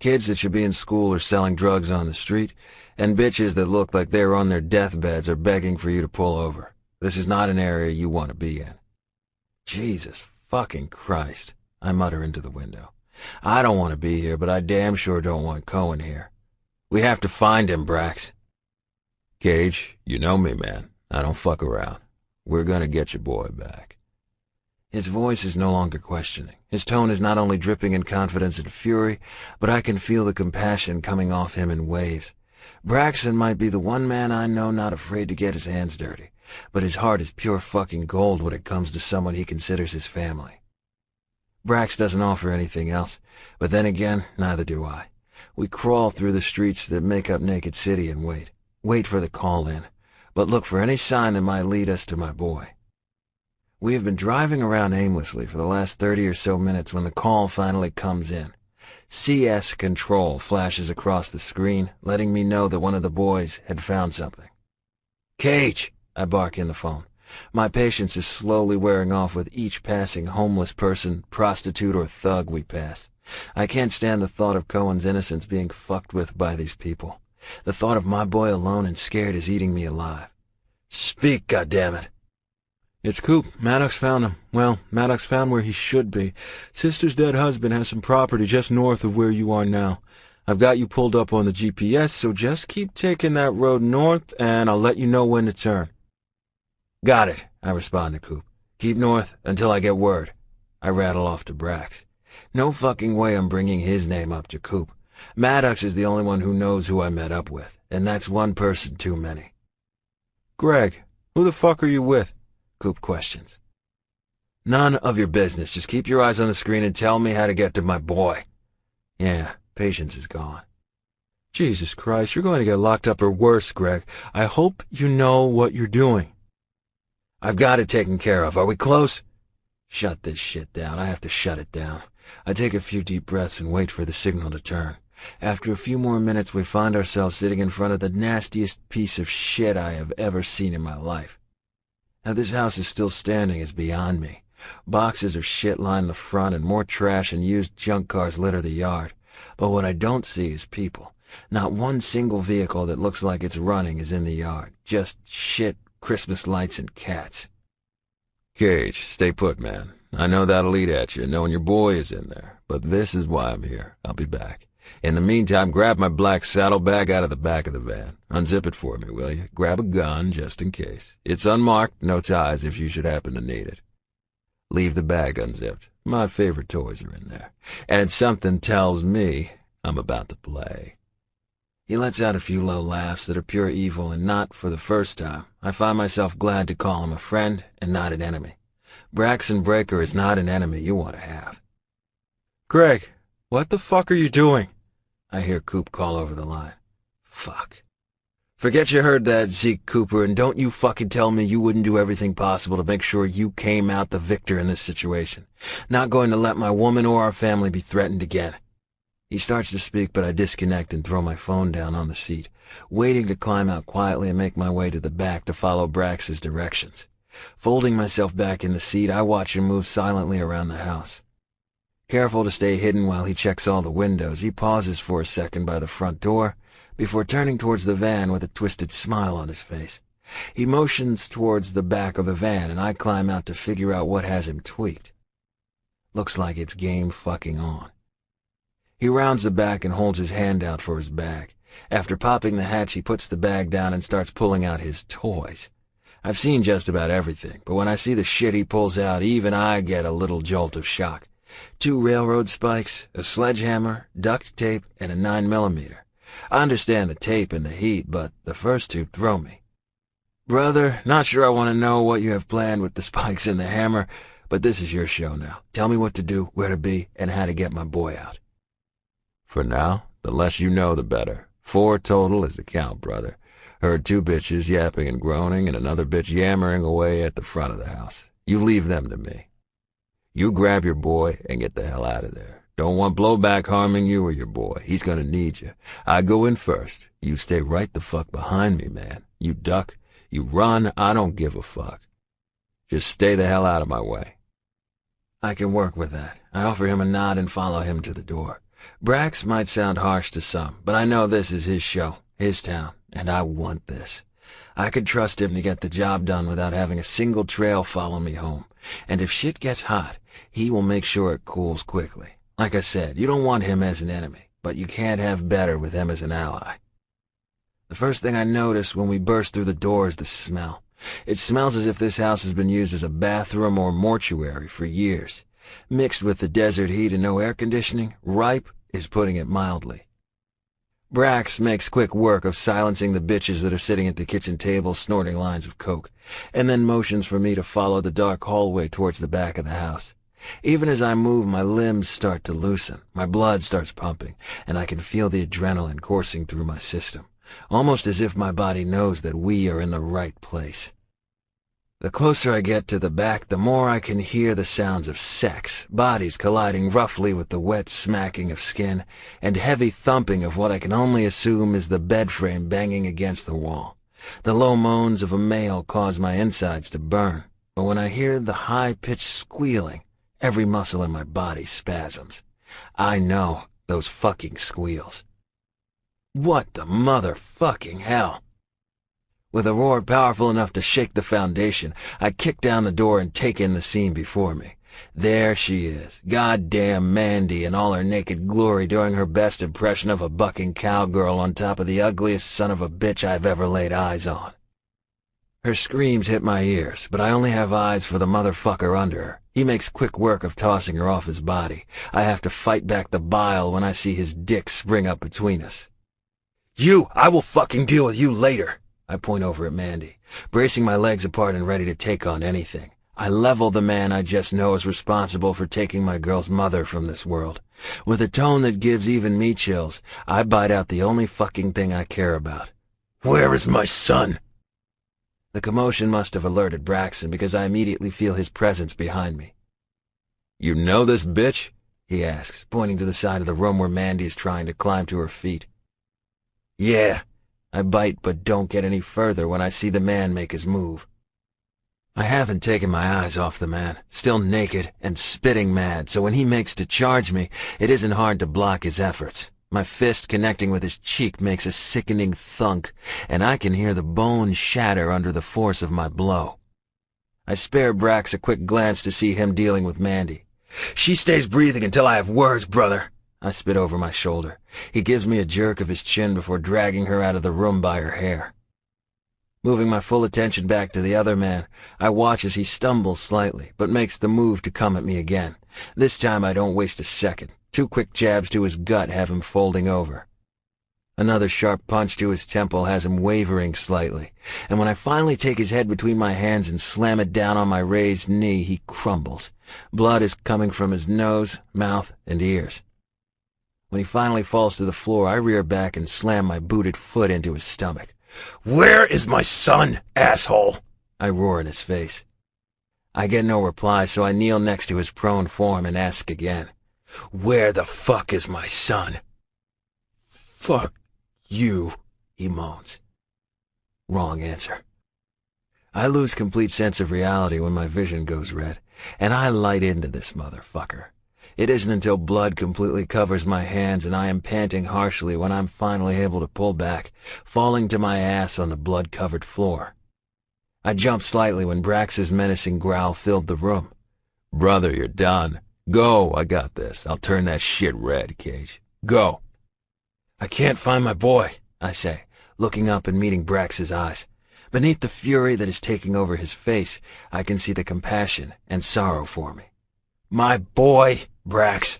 Kids that should be in school are selling drugs on the street, and bitches that look like they're on their deathbeds are begging for you to pull over. This is not an area you want to be in. Jesus fucking Christ, I mutter into the window. I don't want to be here, but I damn sure don't want Cohen here. We have to find him, Brax. Cage, you know me, man. I don't fuck around. We're gonna get your boy back. His voice is no longer questioning. His tone is not only dripping in confidence and fury, but I can feel the compassion coming off him in waves. Braxton might be the one man I know not afraid to get his hands dirty, but his heart is pure fucking gold when it comes to someone he considers his family. Brax doesn't offer anything else, but then again, neither do I. We crawl through the streets that make up Naked City and wait for the call in, but look for any sign that might lead us to my boy. We have been driving around aimlessly for the last 30 or so minutes when the call finally comes in. CS Control flashes across the screen, letting me know that one of the boys had found something. Cage, I bark in the phone. My patience is slowly wearing off with each passing homeless person, prostitute, or thug we pass. I can't stand the thought of Cohen's innocence being fucked with by these people. The thought of my boy alone and scared is eating me alive. Speak, goddammit. It's Coop. Maddox found him. Well, Maddox found where he should be. Sister's dead husband has some property just north of where you are now. I've got you pulled up on the GPS, so just keep taking that road north, and I'll let you know when to turn. Got it, I respond to Coop. Keep north until I get word. I rattle off to Brax. No fucking way I'm bringing his name up to Coop. Maddox is the only one who knows who I met up with, and that's one person too many. Greg, who the fuck are you with? Coop questions. None of your business. Just keep your eyes on the screen and tell me how to get to my boy. Yeah, patience is gone. Jesus Christ, you're going to get locked up or worse, Greg. I hope you know what you're doing. I've got it taken care of. Are we close? Shut this shit down. I have to shut it down. I take a few deep breaths and wait for the signal to turn. After a few more minutes, we find ourselves sitting in front of the nastiest piece of shit I have ever seen in my life. How this house is still standing is beyond me. Boxes of shit line the front, and more trash and used junk cars litter the yard. But what I don't see is people. Not one single vehicle that looks like it's running is in the yard. Just shit, Christmas lights, and cats. Cage, stay put, man. I know that'll eat at you, knowing your boy is in there. But this is why I'm here. I'll be back. In the meantime, grab my black saddlebag out of the back of the van. Unzip it for me, will you? Grab a gun, just in case. It's unmarked, no ties if you should happen to need it. Leave the bag unzipped. My favorite toys are in there. And something tells me I'm about to play. He lets out a few low laughs that are pure evil, and not for the first time. I find myself glad to call him a friend and not an enemy. Braxton Breaker is not an enemy you want to have. Greg, what the fuck are you doing? I hear Coop call over the line. Fuck. Forget you heard that, Zeke Cooper, and don't you fucking tell me you wouldn't do everything possible to make sure you came out the victor in this situation. Not going to let my woman or our family be threatened again. He starts to speak, but I disconnect and throw my phone down on the seat, waiting to climb out quietly and make my way to the back to follow Brax's directions. Folding myself back in the seat, I watch him move silently around the house. Careful to stay hidden while he checks all the windows, he pauses for a second by the front door before turning towards the van with a twisted smile on his face. He motions towards the back of the van, and I climb out to figure out what has him tweaked. Looks like it's game fucking on. He rounds the back and holds his hand out for his bag. After popping the hatch, he puts the bag down and starts pulling out his toys. I've seen just about everything, but when I see the shit he pulls out, even I get a little jolt of shock. 2 railroad spikes, a sledgehammer, duct tape, and a 9mm. I understand the tape and the heat, but the first 2 throw me. Brother, not sure I want to know what you have planned with the spikes and the hammer, but this is your show now. Tell me what to do, where to be, and how to get my boy out. For now, the less you know, the better. 4 total is the count, brother. Heard 2 bitches yapping and groaning and another bitch yammering away at the front of the house. You leave them to me. You grab your boy and get the hell out of there. Don't want blowback harming you or your boy. He's gonna need you. I go in first. You stay right the fuck behind me, man. You duck, you run, I don't give a fuck. Just stay the hell out of my way. I can work with that. I offer him a nod and follow him to the door. Brax might sound harsh to some, but I know this is his show, his town, and I want this. I could trust him to get the job done without having a single trail follow me home. And if shit gets hot, he will make sure it cools quickly. Like I said, you don't want him as an enemy, but you can't have better with him as an ally. The first thing I notice when we burst through the door is the smell. It smells as if this house has been used as a bathroom or mortuary for years. Mixed with the desert heat and no air conditioning, ripe is putting it mildly. Brax makes quick work of silencing the bitches that are sitting at the kitchen table snorting lines of coke, and then motions for me to follow the dark hallway towards the back of the house. Even as I move, my limbs start to loosen, my blood starts pumping, and I can feel the adrenaline coursing through my system, almost as if my body knows that we are in the right place. The closer I get to the back, the more I can hear the sounds of sex, bodies colliding roughly with the wet smacking of skin, and heavy thumping of what I can only assume is the bed frame banging against the wall. The low moans of a male cause my insides to burn, but when I hear the high-pitched squealing, every muscle in my body spasms. I know those fucking squeals. What the motherfucking hell? With a roar powerful enough to shake the foundation, I kick down the door and take in the scene before me. There she is, goddamn Mandy in all her naked glory doing her best impression of a bucking cowgirl on top of the ugliest son of a bitch I've ever laid eyes on. Her screams hit my ears, but I only have eyes for the motherfucker under her. He makes quick work of tossing her off his body. I have to fight back the bile when I see his dick spring up between us. You! I will fucking deal with you later! I point over at Mandy, bracing my legs apart and ready to take on anything. I level the man I just know is responsible for taking my girl's mother from this world. With a tone that gives even me chills, I bite out the only fucking thing I care about. Where is my son? The commotion must have alerted Braxton because I immediately feel his presence behind me. You know this bitch? He asks, pointing to the side of the room where Mandy is trying to climb to her feet. Yeah. I bite but don't get any further when I see the man make his move. I haven't taken my eyes off the man, still naked and spitting mad, so when he makes to charge me, it isn't hard to block his efforts. My fist connecting with his cheek makes a sickening thunk, and I can hear the bone shatter under the force of my blow. I spare Brax a quick glance to see him dealing with Mandy. She stays breathing until I have words, brother. I spit over my shoulder. He gives me a jerk of his chin before dragging her out of the room by her hair. Moving my full attention back to the other man, I watch as he stumbles slightly, but makes the move to come at me again. This time I don't waste a second. 2 quick jabs to his gut have him folding over. Another sharp punch to his temple has him wavering slightly, and when I finally take his head between my hands and slam it down on my raised knee, he crumbles. Blood is coming from his nose, mouth, and ears. When he finally falls to the floor, I rear back and slam my booted foot into his stomach. Where is my son, asshole? I roar in his face. I get no reply, so I kneel next to his prone form and ask again. Where the fuck is my son? Fuck you, he moans. Wrong answer. I lose complete sense of reality when my vision goes red, and I light into this motherfucker. It isn't until blood completely covers my hands and I am panting harshly when I'm finally able to pull back, falling to my ass on the blood-covered floor. I jumped slightly when Brax's menacing growl filled the room. Brother, you're done. Go, I got this. I'll turn that shit red, Cage. Go. I can't find my boy, I say, looking up and meeting Brax's eyes. Beneath the fury that is taking over his face, I can see the compassion and sorrow for me. My boy, Brax.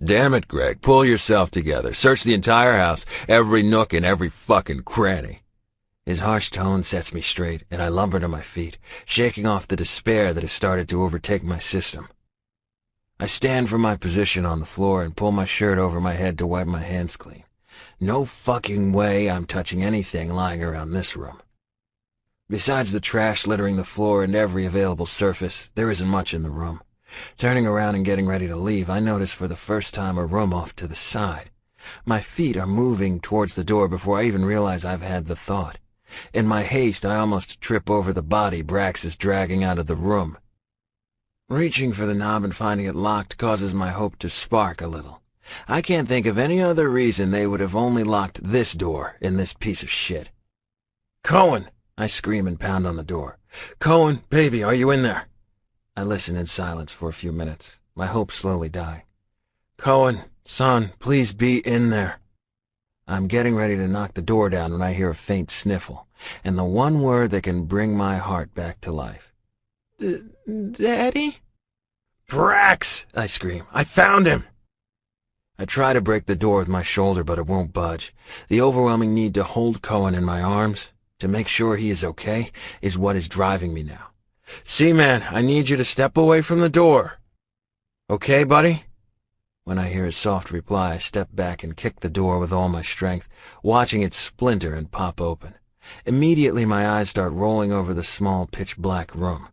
Damn it, Greg, pull yourself together. Search the entire house, every nook and every fucking cranny. His harsh tone sets me straight, and I lumber to my feet, shaking off the despair that has started to overtake my system. I stand from my position on the floor and pull my shirt over my head to wipe my hands clean. No fucking way I'm touching anything lying around this room. Besides the trash littering the floor and every available surface, there isn't much in the room. Turning around and getting ready to leave, I notice for the first time a room off to the side. My feet are moving towards the door before I even realize I've had the thought. In my haste, I almost trip over the body Brax is dragging out of the room. Reaching for the knob and finding it locked causes my hope to spark a little. I can't think of any other reason they would have only locked this door in this piece of shit. "Cohen!" I scream and pound on the door. "Cohen, baby, are you in there?" I listen in silence for a few minutes, my hopes slowly dying. "Cohen, son, please be in there." I'm getting ready to knock the door down when I hear a faint sniffle, and the one word that can bring my heart back to life. "Daddy?" "Brax!" I scream. "I found him!" I try to break the door with my shoulder, but it won't budge. The overwhelming need to hold Cohen in my arms, to make sure he is okay, is what is driving me now. "C-Man, I need you to step away from the door." "Okay, buddy?" When I hear his soft reply, I step back and kick the door with all my strength, watching it splinter and pop open. Immediately my eyes start rolling over the small pitch-black room.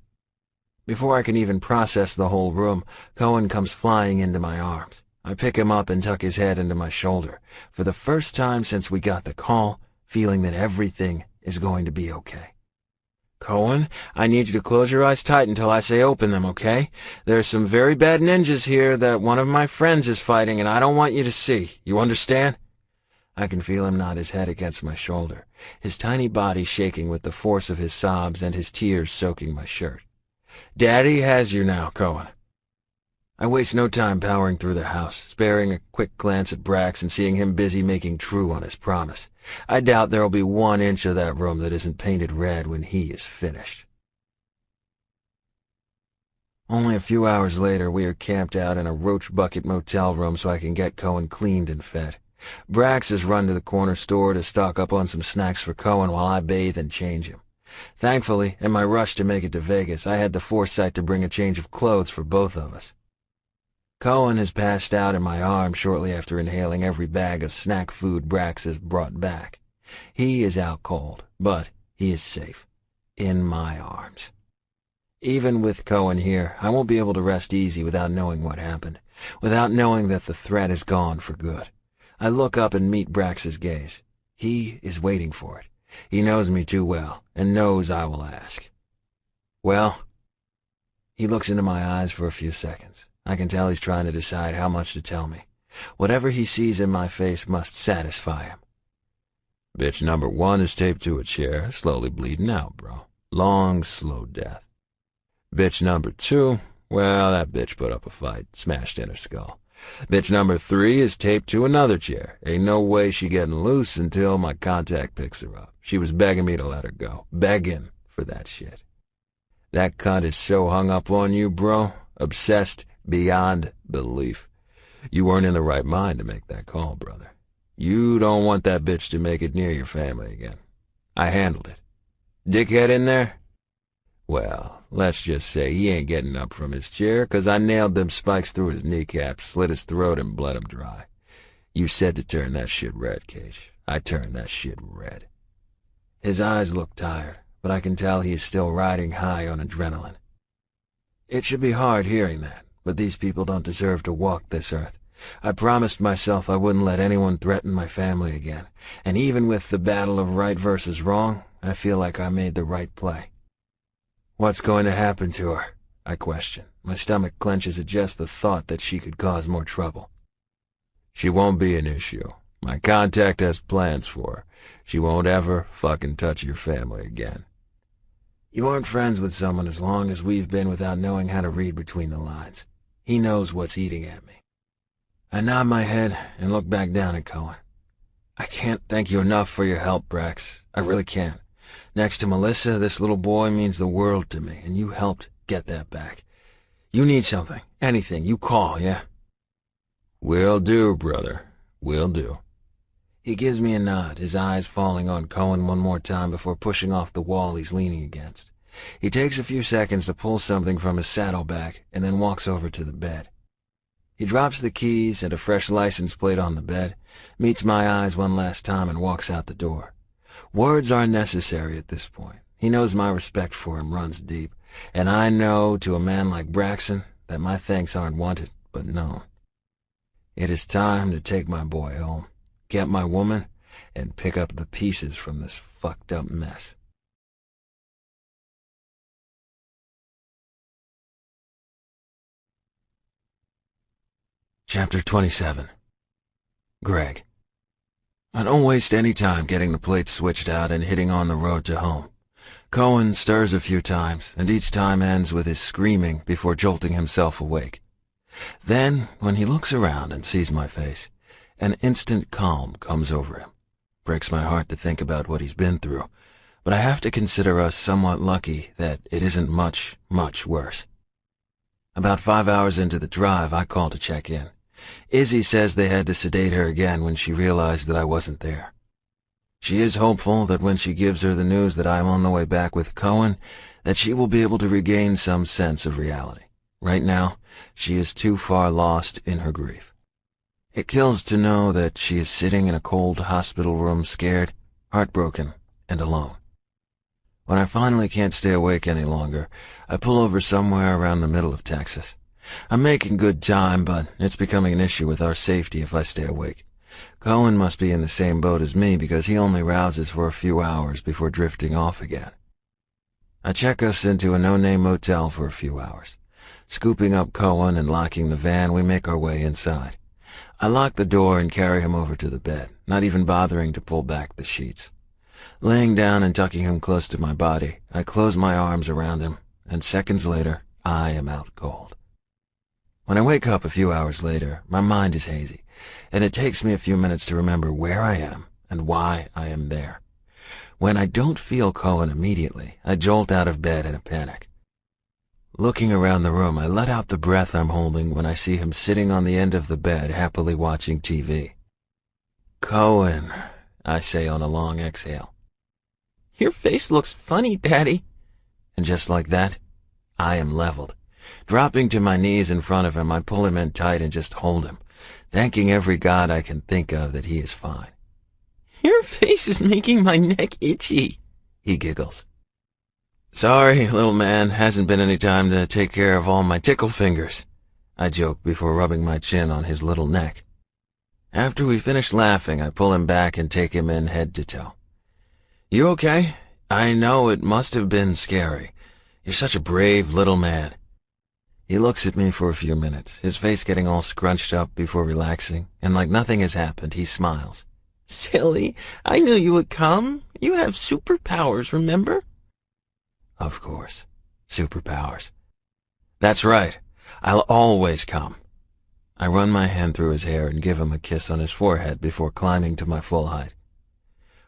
Before I can even process the whole room, Cohen comes flying into my arms. I pick him up and tuck his head into my shoulder, for the first time since we got the call, feeling that everything is going to be okay. "Cohen, I need you to close your eyes tight until I say open them, okay? There's some very bad ninjas here that one of my friends is fighting, and I don't want you to see. You understand?" I can feel him nod his head against my shoulder, his tiny body shaking with the force of his sobs and his tears soaking my shirt. "Daddy has you now, Cohen." I waste no time powering through the house, sparing a quick glance at Brax and seeing him busy making true on his promise. I doubt there'll be 1 inch of that room that isn't painted red when he is finished. Only a few hours later, we are camped out in a roach bucket motel room so I can get Cohen cleaned and fed. Brax has run to the corner store to stock up on some snacks for Cohen while I bathe and change him. Thankfully, in my rush to make it to Vegas, I had the foresight to bring a change of clothes for both of us. Cohen has passed out in my arms shortly after inhaling every bag of snack food Brax has brought back. He is out cold, but he is safe. In my arms. Even with Cohen here, I won't be able to rest easy without knowing what happened, without knowing that the threat is gone for good. I look up and meet Brax's gaze. He is waiting for it. He knows me too well, and knows I will ask. "Well?" He looks into my eyes for a few seconds. I can tell he's trying to decide how much to tell me. Whatever he sees in my face must satisfy him. Bitch number 1 is taped to a chair, slowly bleeding out, bro. Long, slow death. Bitch number 2, well, that bitch put up a fight, smashed in her skull. Bitch number 3 is taped to another chair. Ain't no way she getting loose until my contact picks her up. She was begging me to let her go. Begging for that shit. That cunt is so hung up on you, bro. Obsessed beyond belief. You weren't in the right mind to make that call, brother. You don't want that bitch to make it near your family again. I handled it. Dickhead in there? Well, let's just say he ain't getting up from his chair, 'cause I nailed them spikes through his kneecaps, slit his throat, and bled him dry. You said to turn that shit red, Cage. I turned that shit red. His eyes look tired, but I can tell he is still riding high on adrenaline. It should be hard hearing that, but these people don't deserve to walk this earth. I promised myself I wouldn't let anyone threaten my family again, and even with the battle of right versus wrong, I feel like I made the right play. "What's going to happen to her?" I question. My stomach clenches at just the thought that she could cause more trouble. "She won't be an issue. My contact has plans for her. She won't ever fucking touch your family again." You aren't friends with someone as long as we've been without knowing how to read between the lines. He knows what's eating at me. I nod my head and look back down at Cohen. I can't thank you enough for your help, Brax. I really can't. Next to Melissa, this little boy means the world to me, and you helped get that back. You need something, anything, you call, yeah? Will do, brother. Will do. He gives me a nod, his eyes falling on Cohen one more time before pushing off the wall he's leaning against. He takes a few seconds to pull something from his saddlebag and then walks over to the bed. He drops the keys and a fresh license plate on the bed, meets my eyes one last time and walks out the door. Words aren't necessary at this point. He knows my respect for him runs deep, and I know to a man like Braxton that my thanks aren't wanted, but known. It is time to take my boy home, get my woman, and pick up the pieces from this fucked up mess. Chapter 27. Greg. I don't waste any time getting the plates switched out and hitting on the road to home. Cohen stirs a few times, and each time ends with his screaming before jolting himself awake. Then, when he looks around and sees my face, an instant calm comes over him. Breaks my heart to think about what he's been through, but I have to consider us somewhat lucky that it isn't much, much worse. About 5 hours into the drive, I call to check in. Izzy says they had to sedate her again when she realized that I wasn't there. She is hopeful that when she gives her the news that I am on the way back with Cohen, that she will be able to regain some sense of reality. Right now, she is too far lost in her grief. It kills to know that she is sitting in a cold hospital room, scared, heartbroken, and alone. When I finally can't stay awake any longer, I pull over somewhere around the middle of Texas. I'm making good time, but it's becoming an issue with our safety if I stay awake. Cohen must be in the same boat as me because he only rouses for a few hours before drifting off again. I check us into a no-name motel for a few hours. Scooping up Cohen and locking the van, we make our way inside. I lock the door and carry him over to the bed, not even bothering to pull back the sheets. Laying down and tucking him close to my body, I close my arms around him, and seconds later, I am out cold. When I wake up a few hours later, my mind is hazy, and it takes me a few minutes to remember where I am and why I am there. When I don't feel Cohen immediately, I jolt out of bed in a panic. Looking around the room, I let out the breath I'm holding when I see him sitting on the end of the bed, happily watching TV. Cohen, I say on a long exhale. Your face looks funny, Daddy. And just like that, I am leveled. Dropping to my knees in front of him, I pull him in tight and just hold him, thanking every god I can think of that he is fine. Your face is making my neck itchy, he giggles. Sorry, little man, hasn't been any time to take care of all my tickle fingers, I joke before rubbing my chin on his little neck. After we finish laughing, I pull him back and take him in head to toe. You okay? I know it must have been scary. You're such a brave little man. He looks at me for a few minutes, his face getting all scrunched up before relaxing, and like nothing has happened, he smiles. Silly, I knew you would come. You have superpowers, remember? Of course, superpowers. That's right, I'll always come. I run my hand through his hair and give him a kiss on his forehead before climbing to my full height.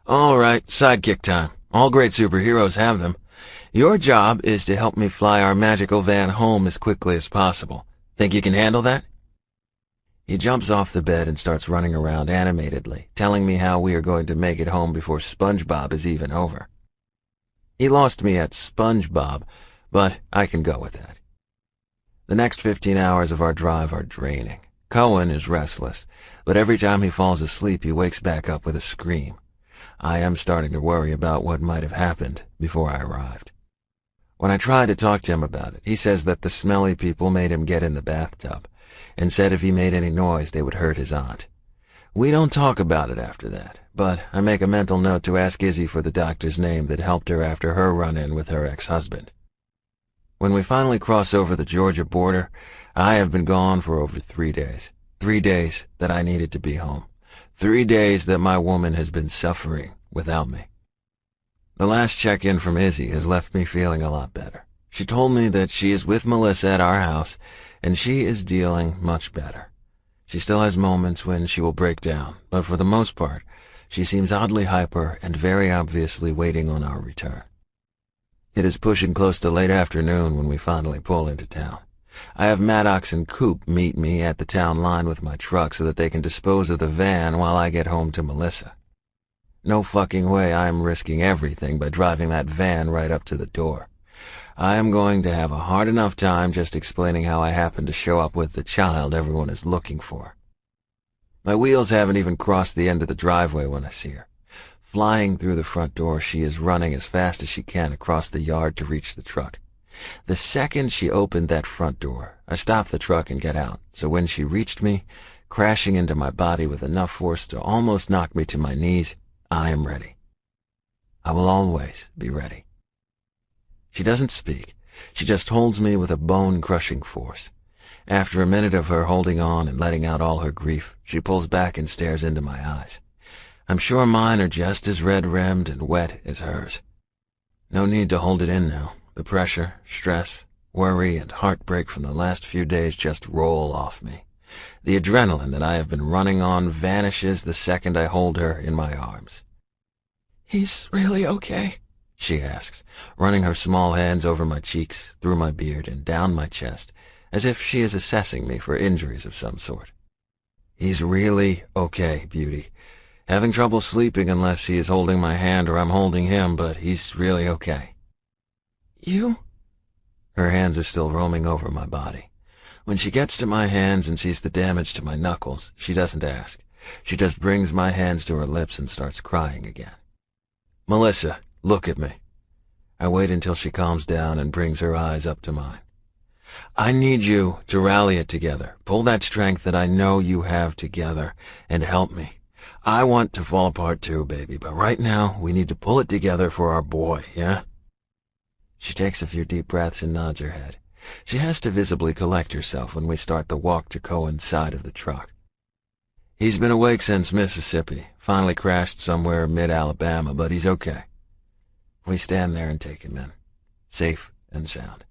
All right, sidekick time. All great superheroes have them. Your job is to help me fly our magical van home as quickly as possible. Think you can handle that? He jumps off the bed and starts running around animatedly, telling me how we are going to make it home before SpongeBob is even over. He lost me at SpongeBob, but I can go with that. The next 15 hours of our drive are draining. Cohen is restless, but every time he falls asleep, he wakes back up with a scream. I am starting to worry about what might have happened before I arrived. When I try to talk to him about it, he says that the smelly people made him get in the bathtub, and said if he made any noise, they would hurt his aunt. We don't talk about it after that, but I make a mental note to ask Izzy for the doctor's name that helped her after her run-in with her ex-husband. When we finally cross over the Georgia border, I have been gone for over 3 days. 3 days that I needed to be home. 3 days that my woman has been suffering without me. The last check-in from Izzy has left me feeling a lot better. She told me that she is with Melissa at our house, and she is dealing much better. She still has moments when she will break down, but for the most part, she seems oddly hyper and very obviously waiting on our return. It is pushing close to late afternoon when we finally pull into town. I have Maddox and Coop meet me at the town line with my truck so that they can dispose of the van while I get home to Melissa. No fucking way I am risking everything by driving that van right up to the door. I am going to have a hard enough time just explaining how I happened to show up with the child everyone is looking for. My wheels haven't even crossed the end of the driveway when I see her. Flying through the front door, she is running as fast as she can across the yard to reach the truck. The second she opened that front door, I stopped the truck and got out, so when she reached me, crashing into my body with enough force to almost knock me to my knees, I am ready. I will always be ready. She doesn't speak. She just holds me with a bone-crushing force. After a minute of her holding on and letting out all her grief, she pulls back and stares into my eyes. I'm sure mine are just as red-rimmed and wet as hers. No need to hold it in now. The pressure, stress, worry, and heartbreak from the last few days just roll off me. The adrenaline that I have been running on vanishes the second I hold her in my arms. He's really okay? She asks, running her small hands over my cheeks, through my beard, and down my chest, as if she is assessing me for injuries of some sort. He's really okay, Beauty. Having trouble sleeping unless he is holding my hand or I'm holding him, but he's really okay. You? Her hands are still roaming over my body. When she gets to my hands and sees the damage to my knuckles, she doesn't ask. She just brings my hands to her lips and starts crying again. Melissa, look at me. I wait until she calms down and brings her eyes up to mine. I need you to rally it together, pull that strength that I know you have together, and help me. I want to fall apart too, baby, but right now we need to pull it together for our boy, yeah? She takes a few deep breaths and nods her head. She has to visibly collect herself when we start the walk to Cohen's side of the truck. He's been awake since Mississippi, finally crashed somewhere mid-Alabama, but he's okay. We stand there and take him in, safe and sound.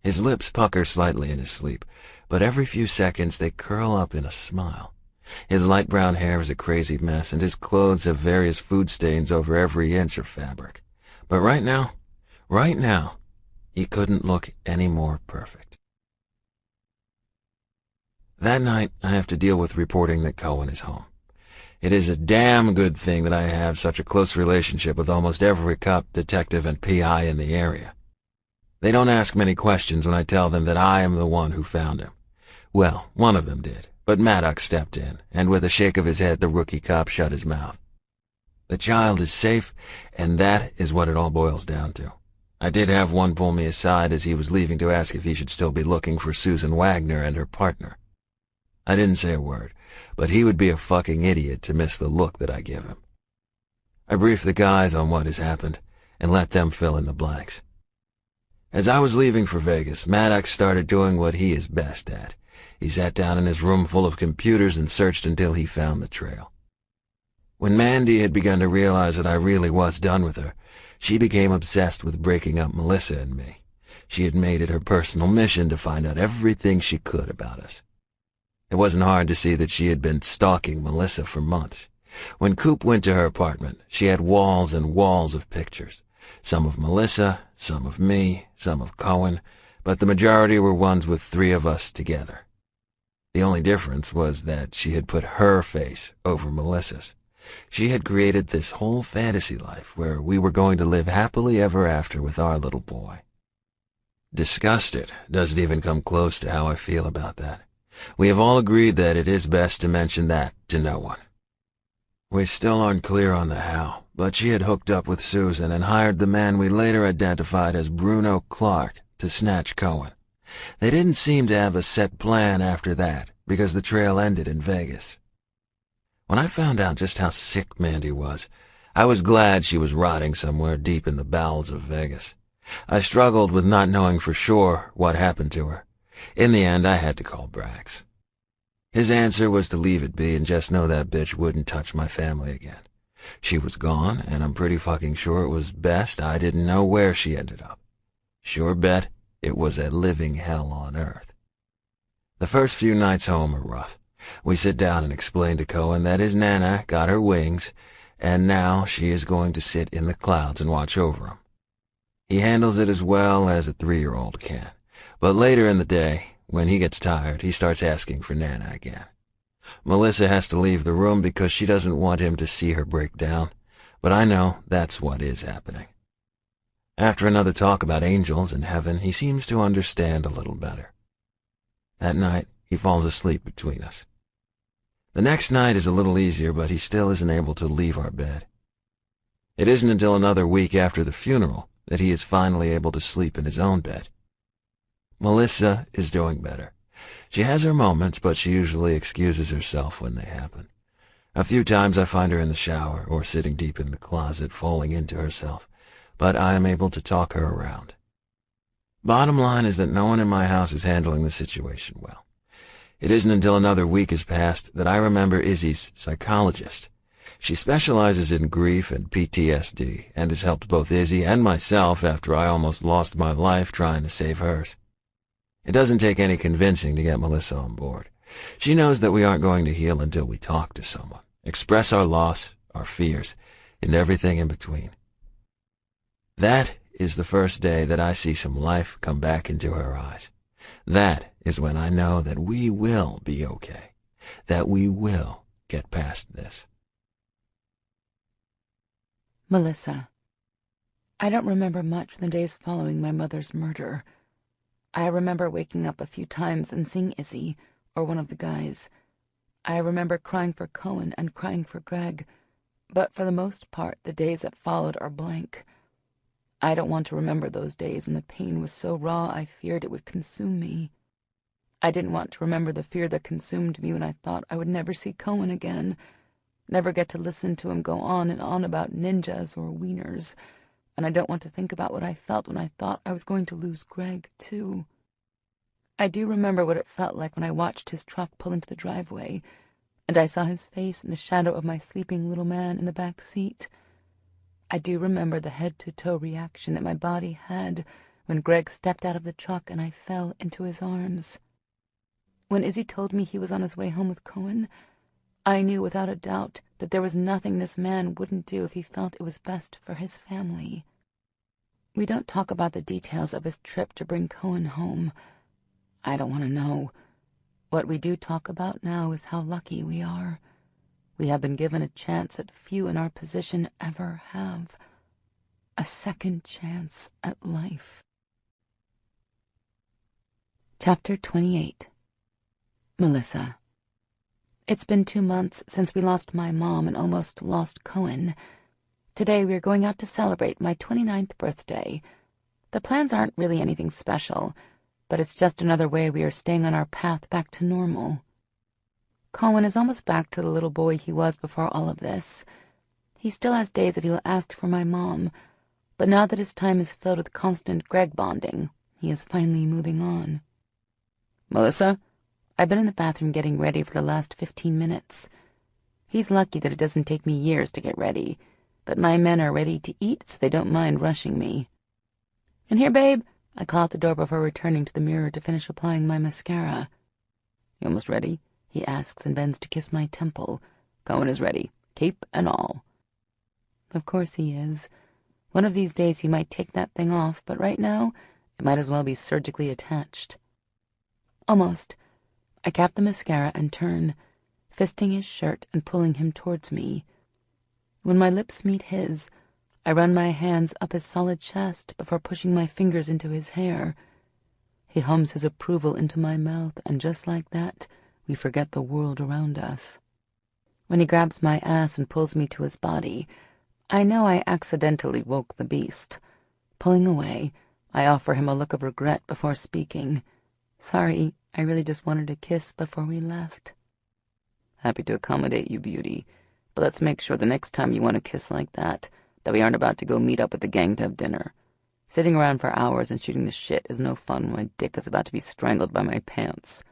His lips pucker slightly in his sleep, but every few seconds they curl up in a smile. His light brown hair is a crazy mess, and his clothes have various food stains over every inch of fabric. But right now, he couldn't look any more perfect. That night, I have to deal with reporting that Cohen is home. It is a damn good thing that I have such a close relationship with almost every cop, detective, and PI in the area. They don't ask many questions when I tell them that I am the one who found him. Well, one of them did, but Maddox stepped in, and with a shake of his head the rookie cop shut his mouth. The child is safe, and that is what it all boils down to. I did have one pull me aside as he was leaving to ask if he should still be looking for Susan Wagner and her partner. I didn't say a word, but he would be a fucking idiot to miss the look that I give him. I briefed the guys on what has happened, and let them fill in the blanks. As I was leaving for Vegas, Maddox started doing what he is best at. He sat down in his room full of computers and searched until he found the trail. When Mandy had begun to realize that I really was done with her, she became obsessed with breaking up Melissa and me. She had made it her personal mission to find out everything she could about us. It wasn't hard to see that she had been stalking Melissa for months. When Coop went to her apartment, she had walls and walls of pictures. Some of Melissa, some of me, some of Cohen, but the majority were ones with three of us together. The only difference was that she had put her face over Melissa's. She had created this whole fantasy life where we were going to live happily ever after with our little boy. Disgusted doesn't even come close to how I feel about that. We have all agreed that it is best to mention that to no one. We still aren't clear on the how, but she had hooked up with Susan and hired the man we later identified as Bruno Clark to snatch Cohen. They didn't seem to have a set plan after that, because the trail ended in Vegas. When I found out just how sick Mandy was, I was glad she was rotting somewhere deep in the bowels of Vegas. I struggled with not knowing for sure what happened to her. In the end, I had to call Brax. His answer was to leave it be and just know that bitch wouldn't touch my family again. She was gone, and I'm pretty fucking sure it was best I didn't know where she ended up. Sure bet it was a living hell on earth. The first few nights home are rough. We sit down and explain to Cohen that his Nana got her wings, and now she is going to sit in the clouds and watch over him. He handles it as well as a 3-year-old can, but later in the day, when he gets tired, he starts asking for Nana again. Melissa has to leave the room because she doesn't want him to see her break down, but I know that's what is happening. After another talk about angels and heaven, he seems to understand a little better. That night, he falls asleep between us. The next night is a little easier, but he still isn't able to leave our bed. It isn't until another week after the funeral that he is finally able to sleep in his own bed. Melissa is doing better. She has her moments, but she usually excuses herself when they happen. A few times I find her in the shower or sitting deep in the closet, falling into herself, but I am able to talk her around. Bottom line is that no one in my house is handling the situation well. It isn't until another week has passed that I remember Izzy's psychologist. She specializes in grief and PTSD and has helped both Izzy and myself after I almost lost my life trying to save hers. It doesn't take any convincing to get Melissa on board. She knows that we aren't going to heal until we talk to someone, express our loss, our fears, and everything in between. That is the first day that I see some life come back into her eyes. That is when I know that we will be okay, that we will get past this. Melissa. I don't remember much from the days following my mother's murder. I remember waking up a few times and seeing Izzy, or one of the guys. I remember crying for Cohen and crying for Greg, but for the most part the days that followed are blank. I don't want to remember those days when the pain was so raw I feared it would consume me. I didn't want to remember the fear that consumed me when I thought I would never see Cohen again, never get to listen to him go on and on about ninjas or wieners, and I don't want to think about what I felt when I thought I was going to lose Greg, too. I do remember what it felt like when I watched his truck pull into the driveway, and I saw his face in the shadow of my sleeping little man in the back seat. I do remember the head-to-toe reaction that my body had when Greg stepped out of the truck and I fell into his arms. When Izzy told me he was on his way home with Cohen, I knew without a doubt that there was nothing this man wouldn't do if he felt it was best for his family. We don't talk about the details of his trip to bring Cohen home. I don't want to know. What we do talk about now is how lucky we are. We have been given a chance that few in our position ever have. A second chance at life. Chapter 28. Melissa. It's been 2 months since we lost my mom and almost lost Cohen. Today we are going out to celebrate my 29th birthday. The plans aren't really anything special, but it's just another way we are staying on our path back to normal. Cohen is almost back to the little boy he was before all of this. He still has days that he will ask for my mom, but now that his time is filled with constant Greg bonding, he is finally moving on. Melissa, I've been in the bathroom getting ready for the last 15 minutes. He's lucky that it doesn't take me years to get ready, but my men are ready to eat, so they don't mind rushing me. In here, babe, I call out the door before returning to the mirror to finish applying my mascara. You almost ready? He asks and bends to kiss my temple. Cohen is ready, cape and all. Of course he is. One of these days he might take that thing off, but right now it might as well be surgically attached. Almost. I cap the mascara and turn, fisting his shirt and pulling him towards me. When my lips meet his, I run my hands up his solid chest before pushing my fingers into his hair. He hums his approval into my mouth, and just like that, we forget the world around us. When he grabs my ass and pulls me to his body, I know I accidentally woke the beast. Pulling away, I offer him a look of regret before speaking. Sorry, I really just wanted a kiss before we left. Happy to accommodate you, beauty, but let's make sure the next time you want a kiss like that we aren't about to go meet up with the gang to have dinner. Sitting around for hours and shooting the shit is no fun when my dick is about to be strangled by my pants.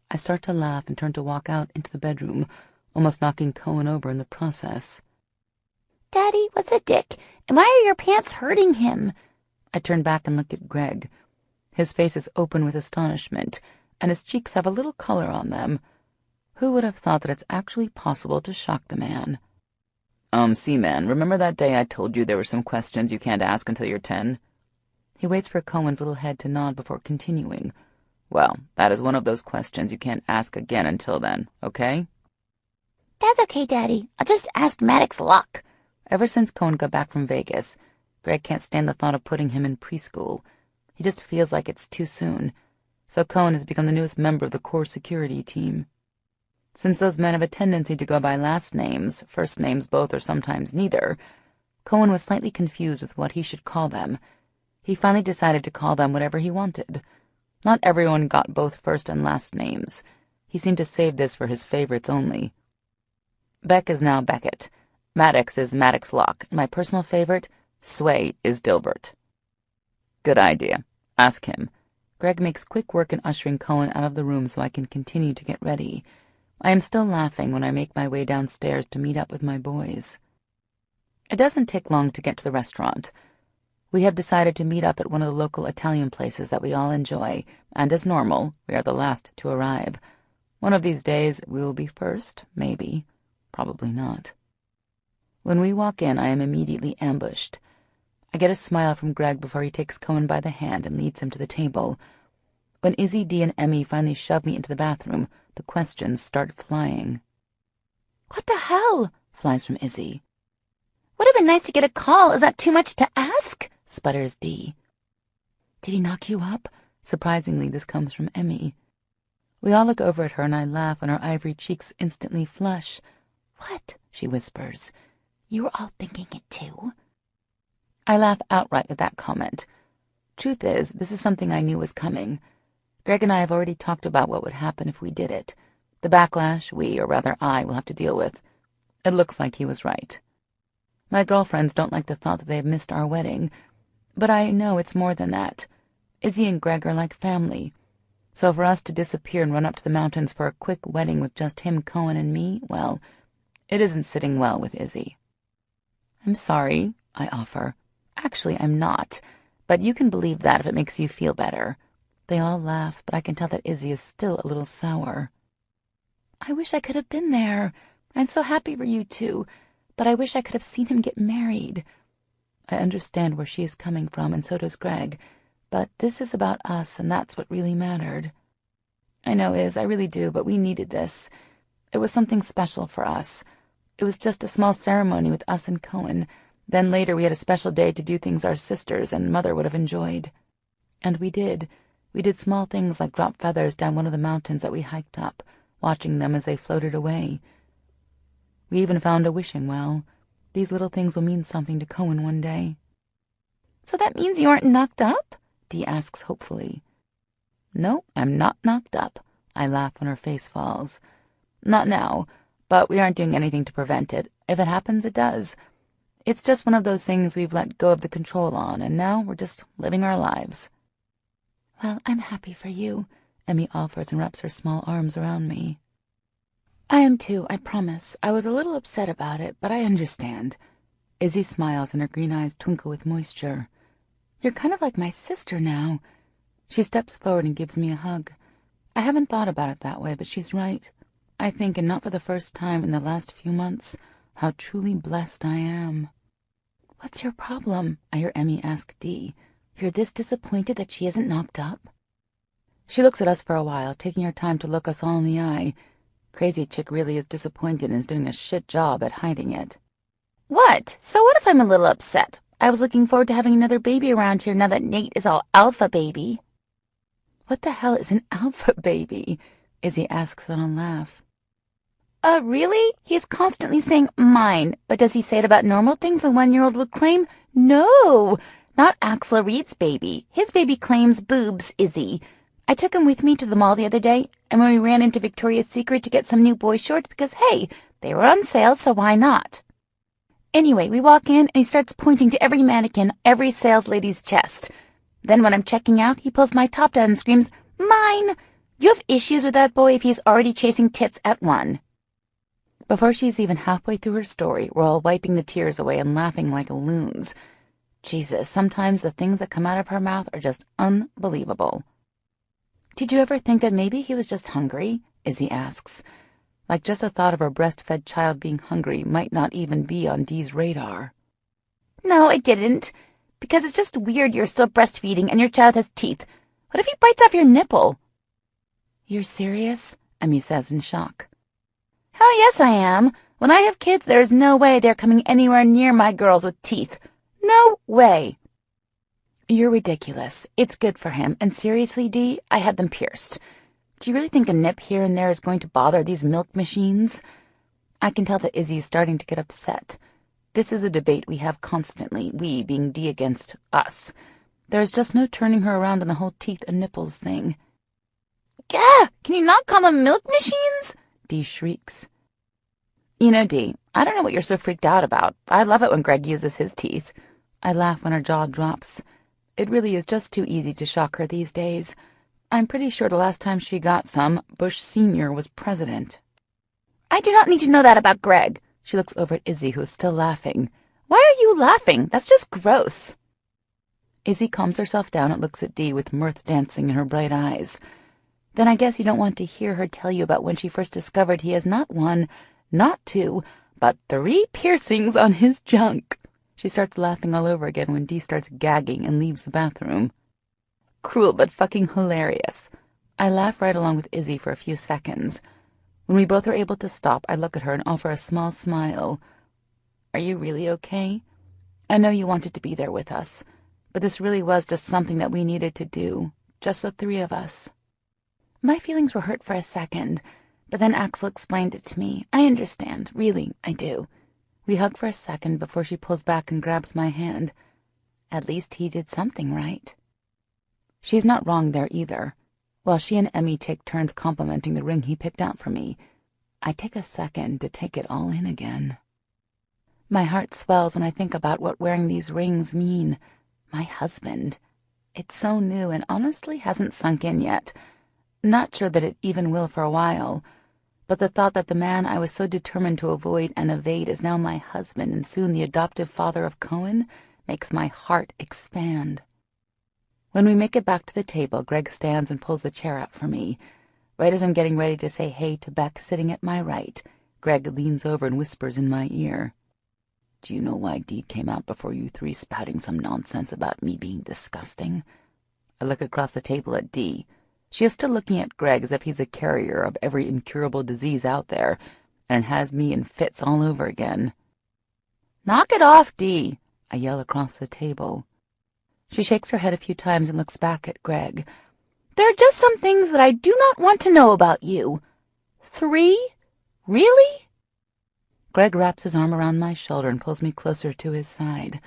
I start to laugh and turn to walk out into the bedroom, almost knocking Cohen over in the process. Daddy, what's a dick? And why are your pants hurting him? I turn back and look at Greg. His face is open with astonishment, and his cheeks have a little color on them. Who would have thought that it's actually possible to shock the man? C-Man, remember that day I told you there were some questions you can't ask until you're 10? He waits for Cohen's little head to nod before continuing. Well, that is one of those questions you can't ask again until then, okay? That's okay, Daddy. I'll just ask Maddox Locke. Ever since Cohen got back from Vegas, Greg can't stand the thought of putting him in preschool. He just feels like it's too soon. So Cohen has become the newest member of the core security team. Since those men have a tendency to go by last names, first names both or sometimes neither, Cohen was slightly confused with what he should call them. He finally decided to call them whatever he wanted. Not everyone got both first and last names. He seemed to save this for his favorites only. Beck is now Beckett. Maddox is Maddox Locke, and my personal favorite, Sway, is Dilbert. Good idea. Ask him. Greg makes quick work in ushering Cohen out of the room so I can continue to get ready. I am still laughing when I make my way downstairs to meet up with my boys. It doesn't take long to get to the restaurant. We have decided to meet up at one of the local Italian places that we all enjoy, and as normal, we are the last to arrive. One of these days, we will be first, maybe. Probably not. When we walk in, I am immediately ambushed. I get a smile from Greg before he takes Cohen by the hand and leads him to the table. When Izzy, Dee, and Emmy finally shove me into the bathroom, the questions start flying. What the hell? Flies from Izzy. Would have been nice to get a call. Is that too much to ask? Sputters Dee. Did he knock you up? Surprisingly, this comes from Emmy. We all look over at her and I laugh and our ivory cheeks instantly flush. What? She whispers. You were all thinking it too? I laugh outright at that comment. Truth is, this is something I knew was coming. Greg and I have already talked about what would happen if we did it. The backlash we, or rather I, will have to deal with. It looks like he was right. My girlfriends don't like the thought that they have missed our wedding, but I know it's more than that. Izzy and Greg are like family. So for us to disappear and run up to the mountains for a quick wedding with just him, Cohen, and me, well, it isn't sitting well with Izzy. I'm sorry, I offer. Actually, I'm not, but you can believe that if it makes you feel better. They all laugh, but I can tell that Izzy is still a little sour. I wish I could have been there. I'm so happy for you two, but I wish I could have seen him get married. I understand where she is coming from, and so does Greg, but this is about us, and that's what really mattered. I know, Iz, I really do, but we needed this. It was something special for us. It was just a small ceremony with us and Cohen. Then later we had a special day to do things our sisters and Mother would have enjoyed. And we did. We did small things like drop feathers down one of the mountains that we hiked up, watching them as they floated away. We even found a wishing well. These little things will mean something to Cohen one day. So that means you aren't knocked up? Dee asks hopefully. No, I'm not knocked up. I laugh when her face falls. Not now, but we aren't doing anything to prevent it. If it happens, it does. It's just one of those things we've let go of the control on, and now we're just living our lives. Well, I'm happy for you, Emmy offers and wraps her small arms around me. I am too, I promise. I was a little upset about it, but I understand. Izzy smiles and her green eyes twinkle with moisture. You're kind of like my sister now. She steps forward and gives me a hug. I haven't thought about it that way, but she's right. I think, and not for the first time in the last few months, how truly blessed I am. What's your problem? I hear Emmy ask Dee. You're this disappointed that she isn't knocked up? She looks at us for a while, taking her time to look us all in the eye. Crazy chick really is disappointed and is doing a shit job at hiding it. What? So what if I'm a little upset? I was looking forward to having another baby around here now that Nate is all alpha baby. What the hell is an alpha baby? Izzy asks on a laugh. Really? He's constantly saying mine, but does he say it about normal things a 1-year-old would claim? No, not Axel Reed's baby. His baby claims boobs, Izzy. I took him with me to the mall the other day, and when we ran into Victoria's Secret to get some new boy shorts because, hey, they were on sale, so why not? Anyway, we walk in, and he starts pointing to every mannequin, every sales lady's chest. Then when I'm checking out, he pulls my top down and screams, mine! You have issues with that boy if he's already chasing tits at 1. Before she's even halfway through her story, we're all wiping the tears away and laughing like loons. Jesus, sometimes the things that come out of her mouth are just unbelievable. Did you ever think that maybe he was just hungry? Izzy asks. Like just the thought of her breastfed child being hungry might not even be on Dee's radar. No, I didn't. Because it's just weird you're still breastfeeding and your child has teeth. What if he bites off your nipple? You're serious? Emmy says in shock. Hell yes, I am. When I have kids, there is no way they're coming anywhere near my girls with teeth. No way. You're ridiculous. It's good for him. And seriously, Dee, I had them pierced. Do you really think a nip here and there is going to bother these milk machines? I can tell that Izzy's starting to get upset. This is a debate we have constantly, we being Dee against us. There's just no turning her around on the whole teeth and nipples thing. Gah! Can you not call them milk machines? Dee shrieks. You know, Dee, I don't know what you're so freaked out about. I love it when Greg uses his teeth. I laugh when her jaw drops. It really is just too easy to shock her these days. I'm pretty sure the last time she got some, Bush Sr. was president. I do not need to know that about Greg. She looks over at Izzy, who is still laughing. Why are you laughing? That's just gross. Izzy calms herself down and looks at Dee with mirth dancing in her bright eyes. Then I guess you don't want to hear her tell you about when she first discovered he has not one, not two, but 3 piercings on his junk. She starts laughing all over again when Dee starts gagging and leaves the bathroom. Cruel but fucking hilarious. I laugh right along with Izzy for a few seconds. When we both are able to stop, I look at her and offer a small smile. Are you really okay? I know you wanted to be there with us, but this really was just something that we needed to do, just the 3 of us. My feelings were hurt for a second, but then Axel explained it to me. I understand, really, I do. We hug for a second before she pulls back and grabs my hand. At least he did something right. She's not wrong there either. While she and Emmy take turns complimenting the ring he picked out for me, I take a second to take it all in again. My heart swells when I think about what wearing these rings mean. My husband. It's so new and honestly hasn't sunk in yet. Not sure that it even will for a while. But the thought that the man I was so determined to avoid and evade is now my husband and soon the adoptive father of Cohen makes my heart expand. When we make it back to the table, Greg stands and pulls the chair out for me. Right as I'm getting ready to say hey to Beck sitting at my right, Greg leans over and whispers in my ear. Do you know why Dee came out before you 3 spouting some nonsense about me being disgusting? I look across the table at Dee. She is still looking at Greg as if he's a carrier of every incurable disease out there, and has me in fits all over again. Knock it off, Dee, I yell across the table. She shakes her head a few times and looks back at Greg. There are just some things that I do not want to know about you. 3? Really? Greg wraps his arm around my shoulder and pulls me closer to his side.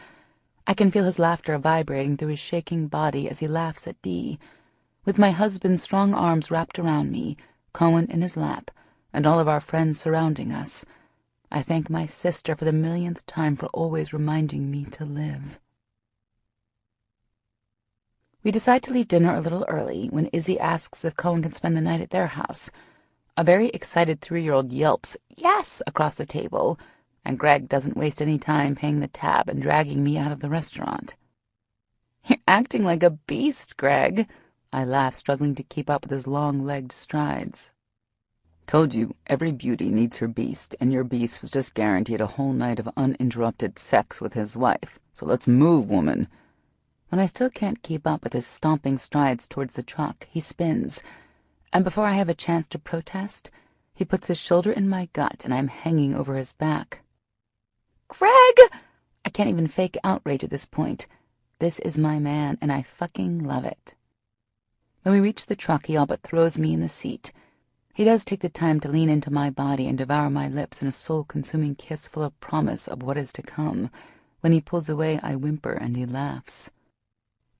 I can feel his laughter vibrating through his shaking body as he laughs at Dee. With my husband's strong arms wrapped around me, Cohen in his lap, and all of our friends surrounding us, I thank my sister for the millionth time for always reminding me to live. We decide to leave dinner a little early when Izzy asks if Cohen can spend the night at their house. A very excited 3-year-old yelps, "Yes!" across the table, and Greg doesn't waste any time paying the tab and dragging me out of the restaurant. You're acting like a beast, Greg, I laugh, struggling to keep up with his long-legged strides. Told you, every beauty needs her beast, and your beast was just guaranteed a whole night of uninterrupted sex with his wife. So let's move, woman. When I still can't keep up with his stomping strides towards the truck, he spins, and before I have a chance to protest, he puts his shoulder in my gut and I'm hanging over his back. Greg! I can't even fake outrage at this point. This is my man, and I fucking love it. When we reach the truck, he all but throws me in the seat. He does take the time to lean into my body and devour my lips in a soul-consuming kiss full of promise of what is to come. When he pulls away, I whimper and he laughs.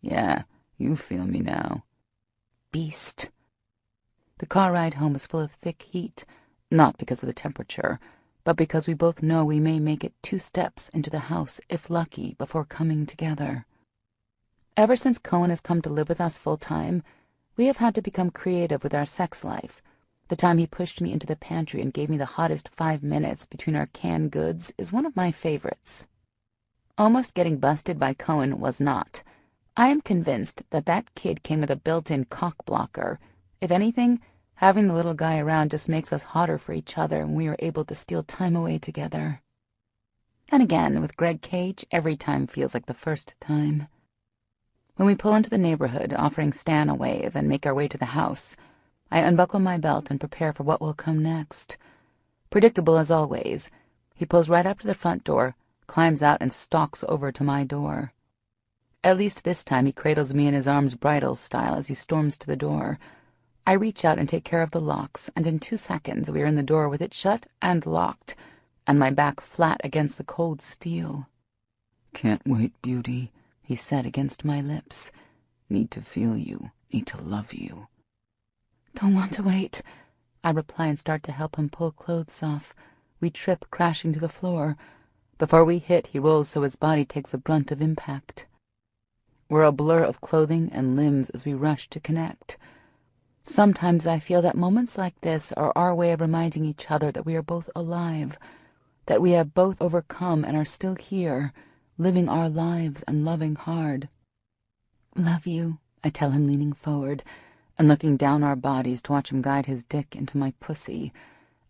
Yeah, you feel me now. Beast. The car ride home is full of thick heat, not because of the temperature, but because we both know we may make it 2 steps into the house, if lucky, before coming together. Ever since Cohen has come to live with us full-time, we have had to become creative with our sex life. The time he pushed me into the pantry and gave me the hottest 5 minutes between our canned goods is one of my favorites. Almost getting busted by Cohen was not. I am convinced that that kid came with a built-in cock blocker. If anything, having the little guy around just makes us hotter for each other, and we are able to steal time away together. And again, with Greg Cage, every time feels like the first time. When we pull into the neighborhood, offering Stan a wave, and make our way to the house, I unbuckle my belt and prepare for what will come next. Predictable as always, he pulls right up to the front door, climbs out, and stalks over to my door. At least this time he cradles me in his arms bridal style as he storms to the door. I reach out and take care of the locks, and in 2 seconds we are in the door with it shut and locked, and my back flat against the cold steel. "Can't wait, beauty," he said against my lips. "Need to feel you, need to love you." "Don't want to wait," I reply and start to help him pull clothes off. We trip, crashing to the floor. Before we hit, he rolls so his body takes the brunt of impact. We're a blur of clothing and limbs as we rush to connect. Sometimes I feel that moments like this are our way of reminding each other that we are both alive, that we have both overcome and are still here, living our lives and loving hard. "Love you," I tell him, leaning forward and looking down our bodies to watch him guide his dick into my pussy.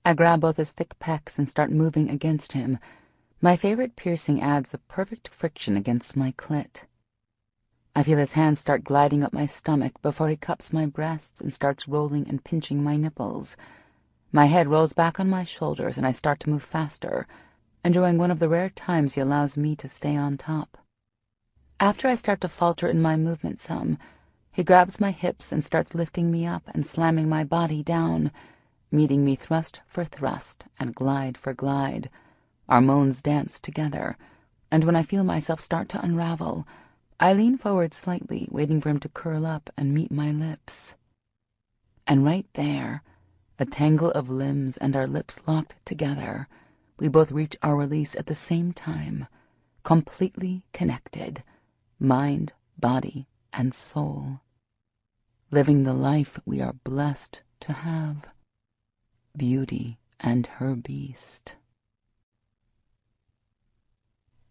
I grab both his thick pecs and start moving against him. My favorite piercing adds the perfect friction against my clit. I feel his hands start gliding up my stomach before he cups my breasts and starts rolling and pinching my nipples. My head rolls back on my shoulders and I start to move faster, enjoying one of the rare times he allows me to stay on top. After I start to falter in my movement some, he grabs my hips and starts lifting me up and slamming my body down, meeting me thrust for thrust and glide for glide. Our moans dance together, and when I feel myself start to unravel, I lean forward slightly, waiting for him to curl up and meet my lips. And right there, a tangle of limbs and our lips locked together, we both reach our release at the same time, completely connected, mind, body, and soul. Living the life we are blessed to have. Beauty and her beast.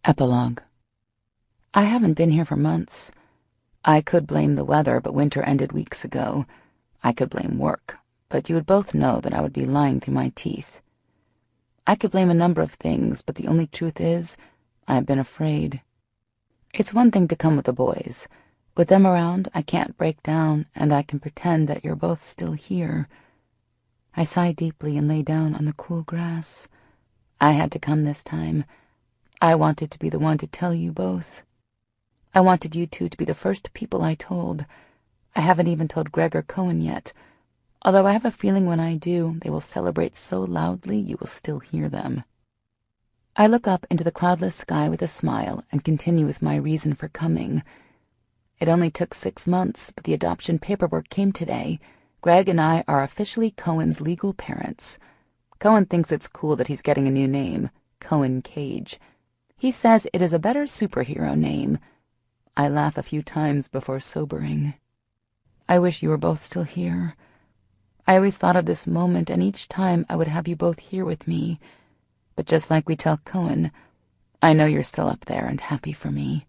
Epilogue. I haven't been here for months. I could blame the weather, but winter ended weeks ago. I could blame work, but you would both know that I would be lying through my teeth. I could blame a number of things, but the only truth is, I have been afraid. It's one thing to come with the boys. With them around, I can't break down, and I can pretend that you're both still here. I sigh deeply and lay down on the cool grass. I had to come this time. I wanted to be the one to tell you both. I wanted you two to be the first people I told. I haven't even told Greg or Cohen yet, although I have a feeling when I do, they will celebrate so loudly you will still hear them. I look up into the cloudless sky with a smile and continue with my reason for coming. It only took 6 months, but the adoption paperwork came today. Greg and I are officially Cohen's legal parents. Cohen thinks it's cool that he's getting a new name, Cohen Cage. He says it is a better superhero name. I laugh a few times before sobering. I wish you were both still here. I always thought of this moment, and each time I would have you both here with me. But just like we tell Cohen, I know you're still up there and happy for me.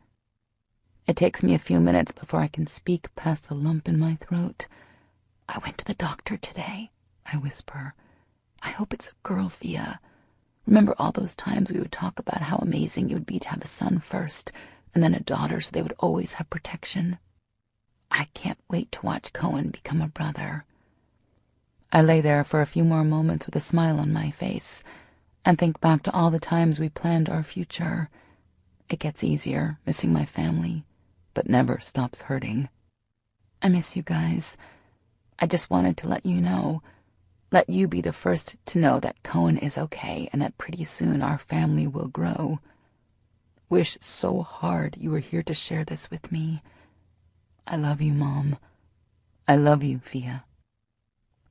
It takes me a few minutes before I can speak past the lump in my throat. I went to the doctor today, I whisper. I hope it's a girl, Fia. Remember all those times we would talk about how amazing it would be to have a son first, and then a daughter so they would always have protection? I can't wait to watch Cohen become a brother. I lay there for a few more moments with a smile on my face and think back to all the times we planned our future. It gets easier, missing my family, but never stops hurting. I miss you guys. I just wanted to let you know, let you be the first to know that Cohen is okay and that pretty soon our family will grow. Wish so hard you were here to share this with me. I love you, Mom. I love you, Fia.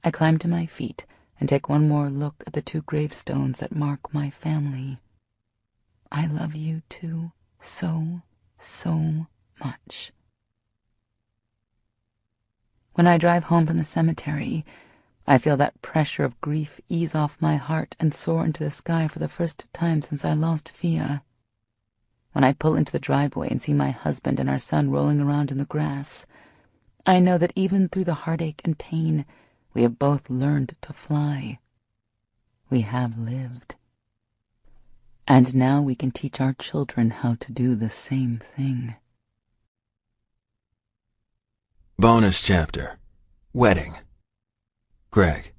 I climb to my feet and take one more look at the 2 gravestones that mark my family. I love you too, so, so much. When I drive home from the cemetery, I feel that pressure of grief ease off my heart and soar into the sky for the first time since I lost Fia. When I pull into the driveway and see my husband and our son rolling around in the grass, I know that even through the heartache and pain, we have both learned to fly. We have lived. And now we can teach our children how to do the same thing. Bonus chapter. Wedding. Greg.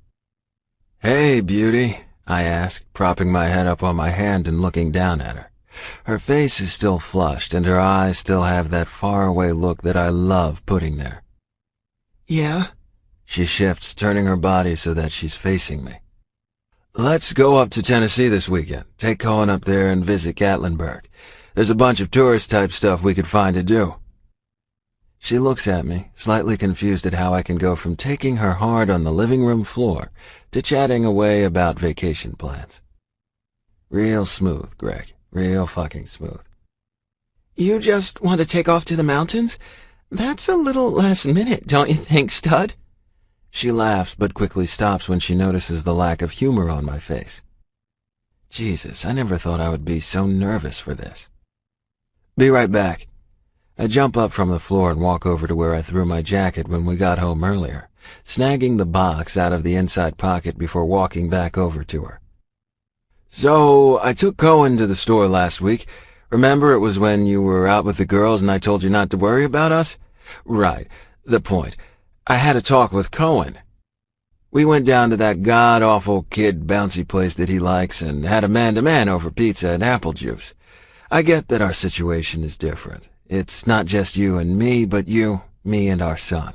"Hey, beauty," I asked, propping my head up on my hand and looking down at her. Her face is still flushed, and her eyes still have that faraway look that I love putting there. Yeah? She shifts, turning her body so that she's facing me. "Let's go up to Tennessee this weekend. Take Cohen up there and visit Gatlinburg. There's a bunch of tourist-type stuff we could find to do." She looks at me, slightly confused at how I can go from taking her hard on the living room floor to chatting away about vacation plans. Real smooth, Greg. Real fucking smooth. You just want to take off to the mountains? That's a little last minute, don't you think, stud? She laughs but quickly stops when she notices the lack of humor on my face. Jesus, I never thought I would be so nervous for this. Be right back. I jump up from the floor and walk over to where I threw my jacket when we got home earlier, snagging the box out of the inside pocket before walking back over to her. "So, I took Cohen to the store last week. Remember it was when you were out with the girls and I told you not to worry about us? Right, the point. I had a talk with Cohen. We went down to that god-awful kid bouncy place that he likes and had a man-to-man over pizza and apple juice. I get that our situation is different. It's not just you and me, but you, me, and our son.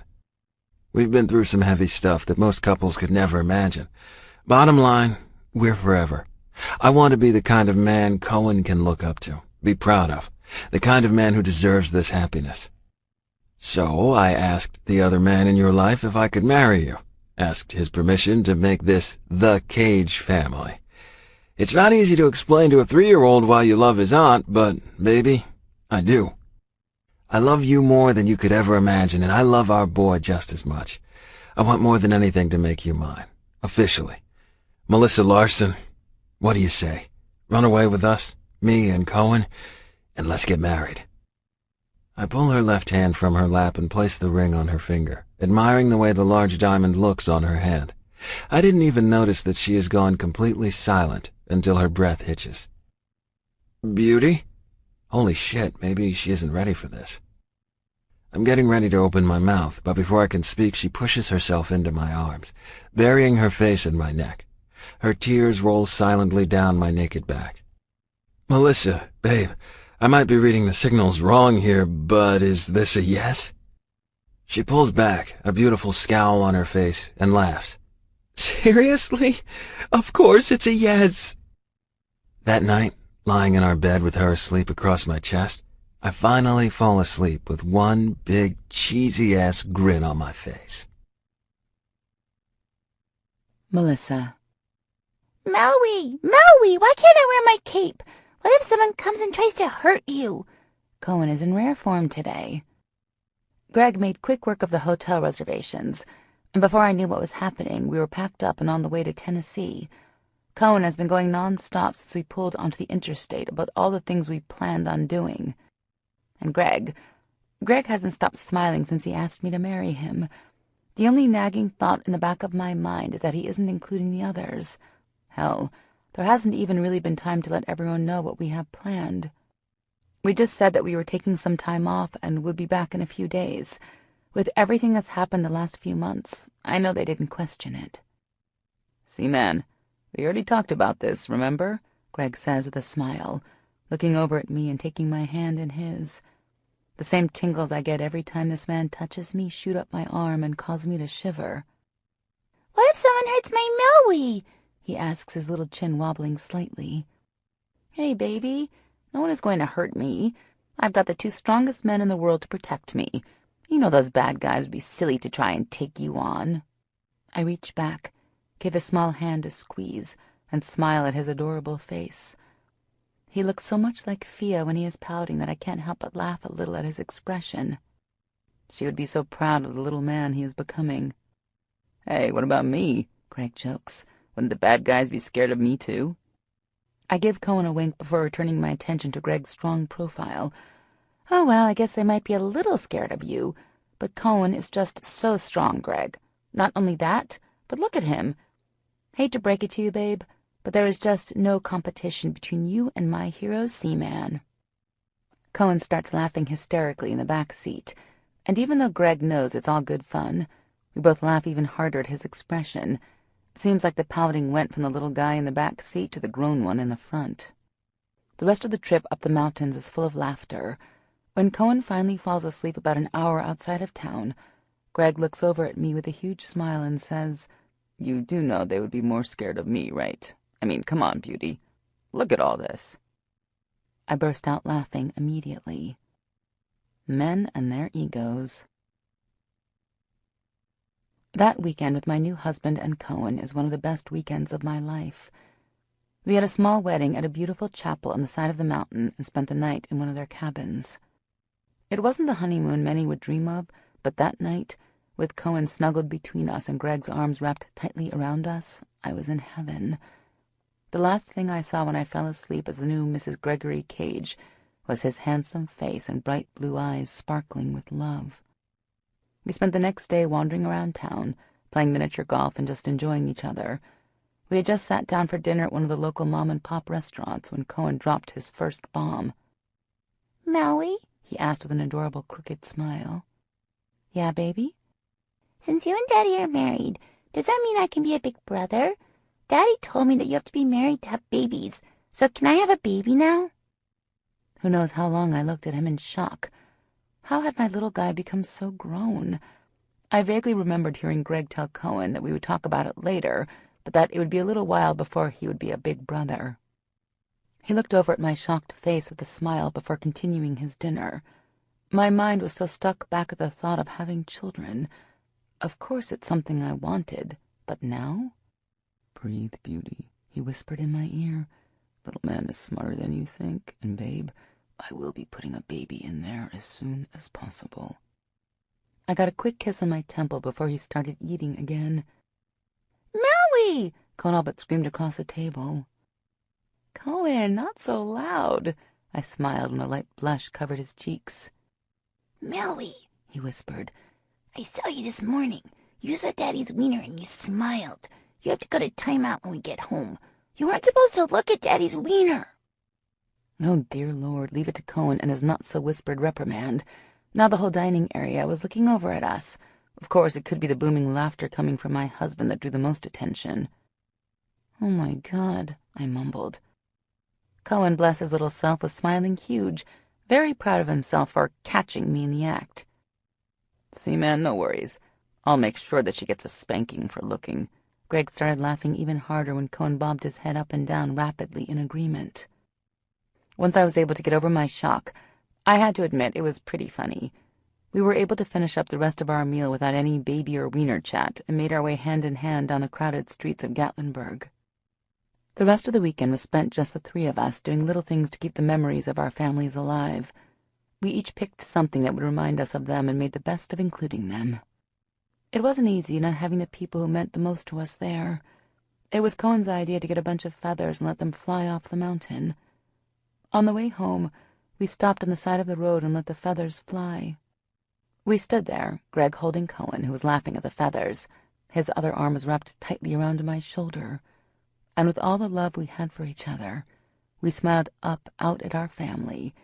We've been through some heavy stuff that most couples could never imagine. Bottom line, we're forever. I want to be the kind of man Cohen can look up to, be proud of, the kind of man who deserves this happiness. So I asked the other man in your life if I could marry you, asked his permission to make this the Cage family. It's not easy to explain to a 3-year-old why you love his aunt, but, baby, I do. I love you more than you could ever imagine, and I love our boy just as much. I want more than anything to make you mine, officially. Melissa Larson, what do you say? Run away with us, me and Cohen, and let's get married." I pull her left hand from her lap and place the ring on her finger, admiring the way the large diamond looks on her hand. I didn't even notice that she has gone completely silent until her breath hitches. "Beauty? Holy shit, maybe she isn't ready for this." I'm getting ready to open my mouth, but before I can speak, she pushes herself into my arms, burying her face in my neck. Her tears roll silently down my naked back. "Melissa, babe, I might be reading the signals wrong here, but is this a yes?" She pulls back, a beautiful scowl on her face, and laughs. "Seriously? Of course it's a yes." That night, lying in our bed with her asleep across my chest, I finally fall asleep with one big cheesy-ass grin on my face. Melissa. Maui, why can't I wear my cape? What if someone comes and tries to hurt you? Cohen is in rare form today. Greg made quick work of the hotel reservations, and before I knew what was happening, we were packed up and on the way to Tennessee. Cohen has been going non-stop since we pulled onto the interstate about all the things we planned on doing. And Greg hasn't stopped smiling since he asked me to marry him. The only nagging thought in the back of my mind is that he isn't including the others. Hell, there hasn't even really been time to let everyone know what we have planned. We just said that we were taking some time off and would be back in a few days. With everything that's happened the last few months, I know they didn't question it. "See, man, we already talked about this, remember?" Greg says with a smile, looking over at me and taking my hand in his. The same tingles I get every time this man touches me shoot up my arm and cause me to shiver. What if someone hurts my Maui? He asks, his little chin wobbling slightly. "Hey, baby, no one is going to hurt me. I've got the 2 strongest men in the world to protect me. You know those bad guys would be silly to try and take you on." I reach back, give his small hand a squeeze, and smile at his adorable face. He looks so much like Fia when he is pouting that I can't help but laugh a little at his expression. She would be so proud of the little man he is becoming. "Hey, what about me?" Greg jokes. "Wouldn't the bad guys be scared of me too?" I give Cohen a wink before returning my attention to Greg's strong profile. Oh, well, I guess they might be a little scared of you, but Cohen is just so strong, Greg. Not only that, but look at him. Hate to break it to you, babe, but there is just no competition between you and my hero Seaman. Cohen starts laughing hysterically in the back seat, and even though Greg knows it's all good fun, we both laugh even harder at his expression. Seems like the pouting went from the little guy in the back seat to the grown one in the front. The rest of the trip up the mountains is full of laughter. When Cohen finally falls asleep about an hour outside of town, Greg looks over at me with a huge smile and says, "You do know they would be more scared of me, right? I mean, come on, beauty. Look at all this." I burst out laughing immediately. Men and their egos. That weekend with my new husband and Cohen is one of the best weekends of my life. We had a small wedding at a beautiful chapel on the side of the mountain and spent the night in one of their cabins. It wasn't the honeymoon many would dream of, but that night, with Cohen snuggled between us and Greg's arms wrapped tightly around us, I was in heaven. The last thing I saw when I fell asleep as the new Mrs. Gregory Cage was his handsome face and bright blue eyes sparkling with love. We spent the next day wandering around town, playing miniature golf and just enjoying each other. We had just sat down for dinner at one of the local mom-and-pop restaurants when Cohen dropped his first bomb. Maui? He asked with an adorable crooked smile. Yeah, baby? Since you and Daddy are married, does that mean I can be a big brother? Daddy told me that you have to be married to have babies, so can I have a baby now? Who knows how long I looked at him in shock. How had my little guy become so grown? I vaguely remembered hearing Greg tell Cohen that we would talk about it later, but that it would be a little while before he would be a big brother. He looked over at my shocked face with a smile before continuing his dinner. My mind was still stuck back at the thought of having children. Of course it's something I wanted, but now? "Breathe, beauty," he whispered in my ear. "Little man is smarter than you think, and babe, I will be putting a baby in there as soon as possible." I got a quick kiss on my temple before he started eating again. Maui! Cohen all but screamed across the table. "Cohen, not so loud," I smiled when a light blush covered his cheeks. Maui, he whispered, I saw you this morning. You saw Daddy's wiener and you smiled. You have to go to timeout when we get home. You aren't supposed to look at Daddy's wiener. Oh, dear Lord, leave it to Cohen and his not-so-whispered reprimand. Now the whole dining area was looking over at us. Of course, it could be the booming laughter coming from my husband that drew the most attention. "Oh, my God," I mumbled. Cohen, bless his little self, was smiling huge, very proud of himself for catching me in the act. "See, man, no worries. I'll make sure that she gets a spanking for looking." Greg started laughing even harder when Cohen bobbed his head up and down rapidly in agreement. Once I was able to get over my shock, I had to admit it was pretty funny. We were able to finish up the rest of our meal without any baby or wiener chat and made our way hand in hand down the crowded streets of Gatlinburg. The rest of the weekend was spent just the three of us doing little things to keep the memories of our families alive. We each picked something that would remind us of them and made the best of including them. It wasn't easy not having the people who meant the most to us there. It was Cohen's idea to get a bunch of feathers and let them fly off the mountain. On the way home, we stopped on the side of the road and let the feathers fly. We stood there, Greg holding Cohen, who was laughing at the feathers. His other arm was wrapped tightly around my shoulder. And with all the love we had for each other, we smiled up out at our family,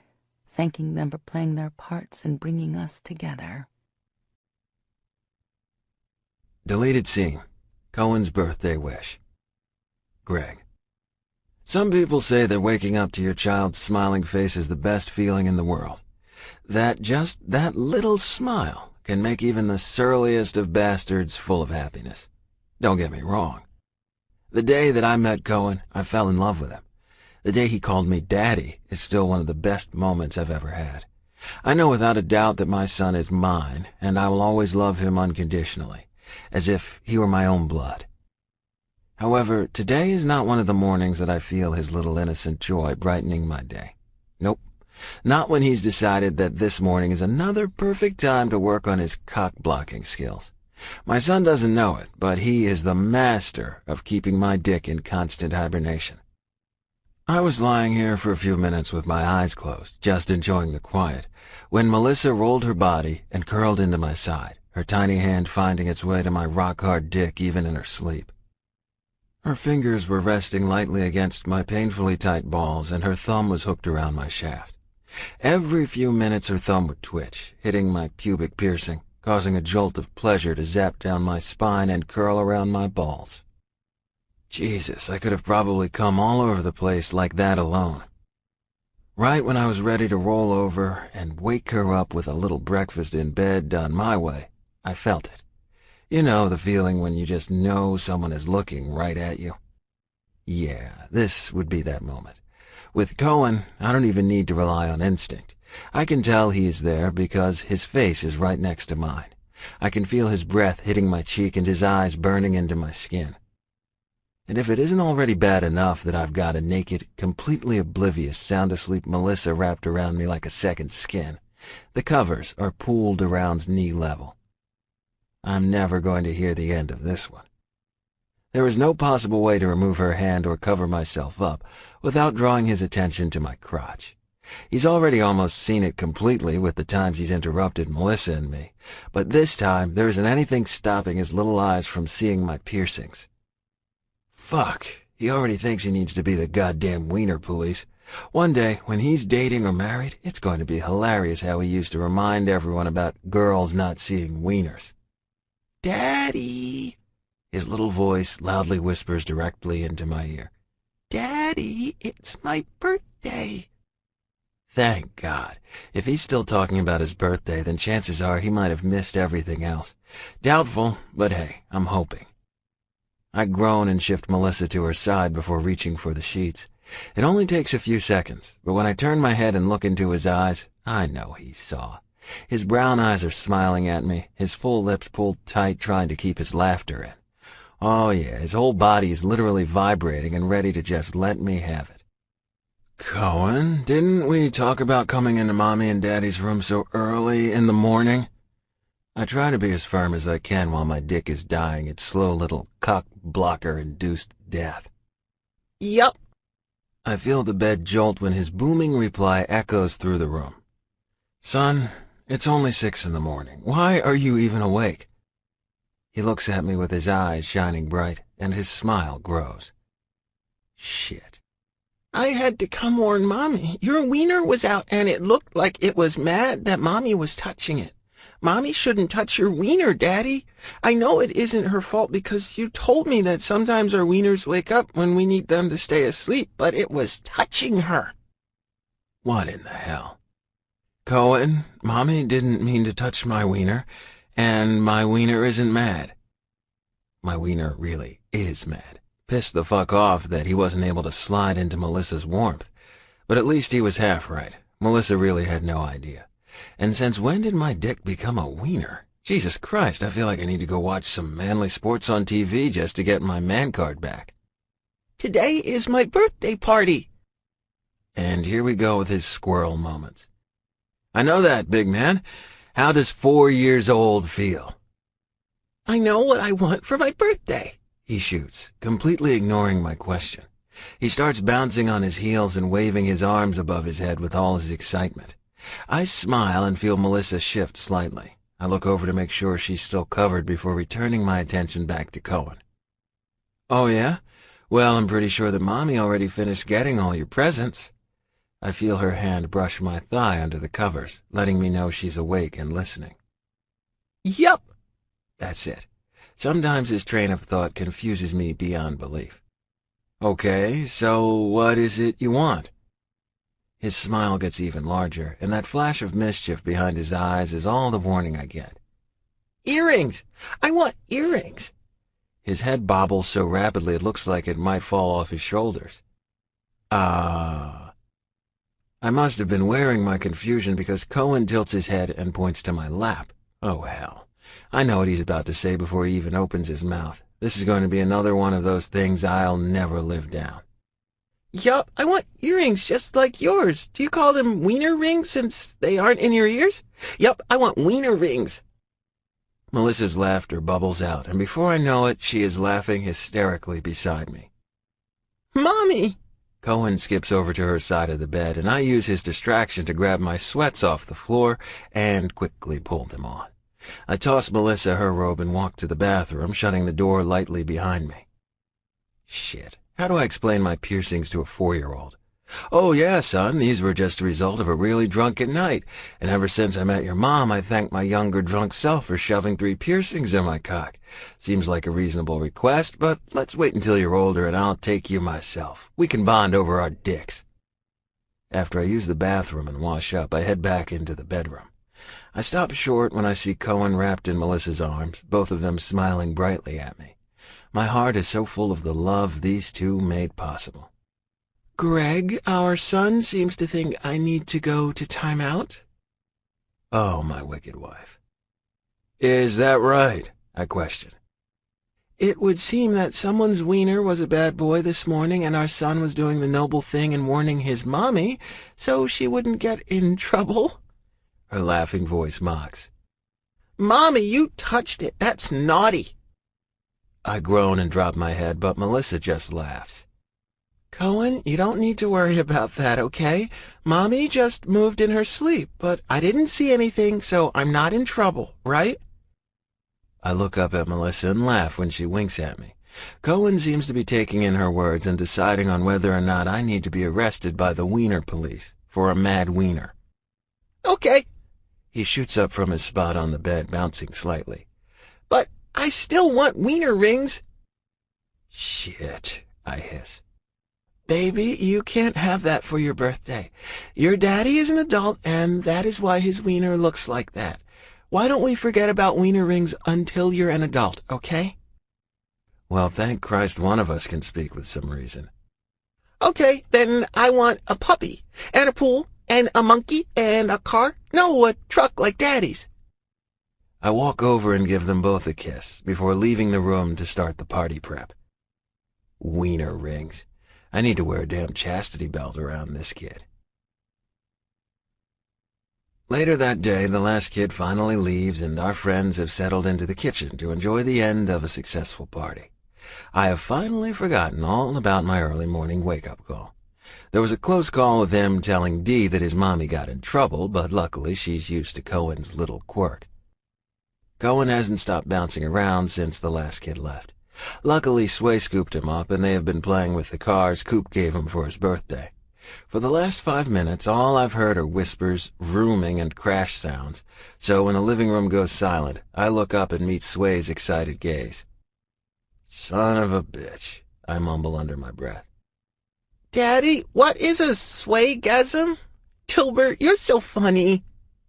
thanking them for playing their parts in bringing us together. Deleted scene. Cohen's birthday wish. Greg. Some people say that waking up to your child's smiling face is the best feeling in the world. That just that little smile can make even the surliest of bastards full of happiness. Don't get me wrong. The day that I met Cohen, I fell in love with him. The day he called me Daddy is still one of the best moments I've ever had. I know without a doubt that my son is mine, and I will always love him unconditionally, as if he were my own blood. However, today is not one of the mornings that I feel his little innocent joy brightening my day. Nope, not when he's decided that this morning is another perfect time to work on his cock-blocking skills. My son doesn't know it, but he is the master of keeping my dick in constant hibernation. I was lying here for a few minutes with my eyes closed, just enjoying the quiet, when Melissa rolled her body and curled into my side, her tiny hand finding its way to my rock-hard dick even in her sleep. Her fingers were resting lightly against my painfully tight balls, and her thumb was hooked around my shaft. Every few minutes her thumb would twitch, hitting my pubic piercing, causing a jolt of pleasure to zap down my spine and curl around my balls. Jesus, I could have probably come all over the place like that alone. Right when I was ready to roll over and wake her up with a little breakfast in bed done my way, I felt it. You know the feeling when you just know someone is looking right at you? Yeah, this would be that moment. With Cohen, I don't even need to rely on instinct. I can tell he is there because his face is right next to mine. I can feel his breath hitting my cheek and his eyes burning into my skin. And if it isn't already bad enough that I've got a naked, completely oblivious, sound-asleep Melissa wrapped around me like a second skin, the covers are pooled around knee level. I'm never going to hear the end of this one. There is no possible way to remove her hand or cover myself up without drawing his attention to my crotch. He's already almost seen it completely with the times he's interrupted Melissa and me, but this time there isn't anything stopping his little eyes from seeing my piercings. Fuck, he already thinks he needs to be the goddamn wiener police. One day, when he's dating or married, it's going to be hilarious how he used to remind everyone about girls not seeing wieners. Daddy! His little voice loudly whispers directly into my ear. Daddy, it's my birthday. Thank God. If he's still talking about his birthday, then chances are he might have missed everything else. Doubtful, but hey, I'm hoping. I groan and shift Melissa to her side before reaching for the sheets. It only takes a few seconds, but when I turn my head and look into his eyes, I know he saw. His brown eyes are smiling at me, his full lips pulled tight trying to keep his laughter in. Oh yeah, his whole body is literally vibrating and ready to just let me have it. Cohen, didn't we talk about coming into Mommy and Daddy's room so early in the morning? I try to be as firm as I can while my dick is dying its slow little cock-blocker-induced death. Yup. I feel the bed jolt when his booming reply echoes through the room. Son, it's only 6 in the morning. Why are you even awake? He looks at me with his eyes shining bright, and his smile grows. Shit. I had to come warn Mommy. Your wiener was out, and it looked like it was mad that Mommy was touching it. Mommy shouldn't touch your wiener, Daddy. I know it isn't her fault because you told me that sometimes our wieners wake up when we need them to stay asleep, but it was touching her. What in the hell? Cohen, Mommy didn't mean to touch my wiener, and my wiener isn't mad. My wiener really is mad. Pissed the fuck off that he wasn't able to slide into Melissa's warmth. But at least he was half right. Melissa really had no idea. And since when did my dick become a wiener? Jesus Christ, I feel like I need to go watch some manly sports on TV just to get my man card back. Today is my birthday party. And here we go with his squirrel moments. I know that, big man. How does 4 years old feel? I know what I want for my birthday, he shoots, completely ignoring my question. He starts bouncing on his heels and waving his arms above his head with all his excitement. I smile and feel Melissa shift slightly. I look over to make sure she's still covered before returning my attention back to Cohen. Oh yeah? Well, I'm pretty sure that Mommy already finished getting all your presents. I feel her hand brush my thigh under the covers, letting me know she's awake and listening. Yup! That's it. Sometimes his train of thought confuses me beyond belief. Okay, so what is it you want? His smile gets even larger, and that flash of mischief behind his eyes is all the warning I get. Earrings! I want earrings! His head bobbles so rapidly it looks like it might fall off his shoulders. I must have been wearing my confusion because Cohen tilts his head and points to my lap. Oh, hell. I know what he's about to say before he even opens his mouth. This is going to be another one of those things I'll never live down. Yup, I want earrings just like yours. Do you call them wiener rings since they aren't in your ears? Yup, I want wiener rings. Melissa's laughter bubbles out, and before I know it, she is laughing hysterically beside me. Mommy! Cohen skips over to her side of the bed, and I use his distraction to grab my sweats off the floor and quickly pull them on. I toss Melissa her robe and walk to the bathroom, shutting the door lightly behind me. Shit, how do I explain my piercings to a 4-year-old? Oh yeah, son, these were just a result of a really drunken night, and ever since I met your mom, I thank my younger drunk self for shoving 3 piercings in my cock. Seems like a reasonable request, but let's wait until you're older and I'll take you myself. We can bond over our dicks. After I use the bathroom and wash up, I head back into the bedroom. I stop short when I see Cohen wrapped in Melissa's arms, both of them smiling brightly at me. My heart is so full of the love these two made possible. Greg, our son seems to think I need to go to timeout. Oh, my wicked wife. Is that right? I question. It would seem that someone's wiener was a bad boy this morning and our son was doing the noble thing and warning his mommy so she wouldn't get in trouble. Her laughing voice mocks. Mommy, you touched it. That's naughty. I groan and drop my head, but Melissa just laughs. Cohen, you don't need to worry about that, okay? Mommy just moved in her sleep, but I didn't see anything, so I'm not in trouble, right? I look up at Melissa and laugh when she winks at me. Cohen seems to be taking in her words and deciding on whether or not I need to be arrested by the wiener police for a mad wiener. Okay. He shoots up from his spot on the bed, bouncing slightly. But I still want wiener rings. Shit, I hiss. Baby, you can't have that for your birthday. Your daddy is an adult, and that is why his wiener looks like that. Why don't we forget about wiener rings until you're an adult, okay? Well, thank Christ one of us can speak with some reason. Okay, then I want a puppy, and a pool, and a monkey, and a car. No, a truck like Daddy's. I walk over and give them both a kiss before leaving the room to start the party prep. Wiener rings. I need to wear a damn chastity belt around this kid. Later that day, the last kid finally leaves, and our friends have settled into the kitchen to enjoy the end of a successful party. I have finally forgotten all about my early morning wake-up call. There was a close call with him telling Dee that his mommy got in trouble, but luckily she's used to Cohen's little quirk. Cohen hasn't stopped bouncing around since the last kid left. Luckily, Sway scooped him up, and they have been playing with the cars Coop gave him for his birthday. For the last 5 minutes, all I've heard are whispers, vrooming, and crash sounds, so when the living room goes silent, I look up and meet Sway's excited gaze. Son of a bitch, I mumble under my breath. Daddy, what is a swaygasm? Tilbert, you're so funny.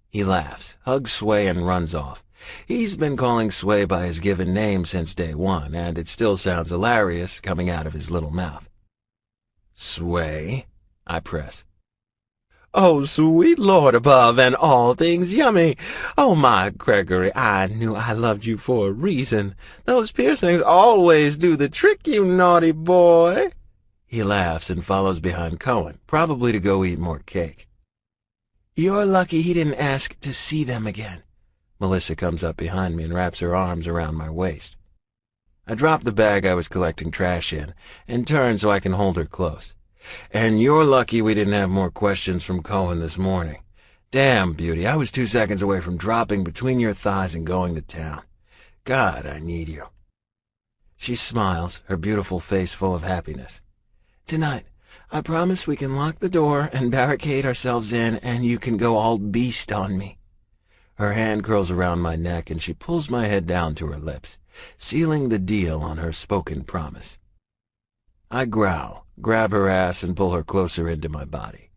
He laughs, hugs Sway, and runs off. He's been calling Sway by his given name since day one, and it still sounds hilarious coming out of his little mouth. Sway, I press. Oh, sweet Lord above and all things yummy. Oh, my Gregory, I knew I loved you for a reason. Those piercings always do the trick, you naughty boy. He laughs and follows behind Cohen, probably to go eat more cake. You're lucky he didn't ask to see them again. Melissa comes up behind me and wraps her arms around my waist. I drop the bag I was collecting trash in and turn so I can hold her close. And you're lucky we didn't have more questions from Cohen this morning. Damn, beauty, I was 2 seconds away from dropping between your thighs and going to town. God, I need you. She smiles, her beautiful face full of happiness. Tonight, I promise we can lock the door and barricade ourselves in, and you can go all beast on me. Her hand curls around my neck, and she pulls my head down to her lips, sealing the deal on her spoken promise. I growl, grab her ass, and pull her closer into my body.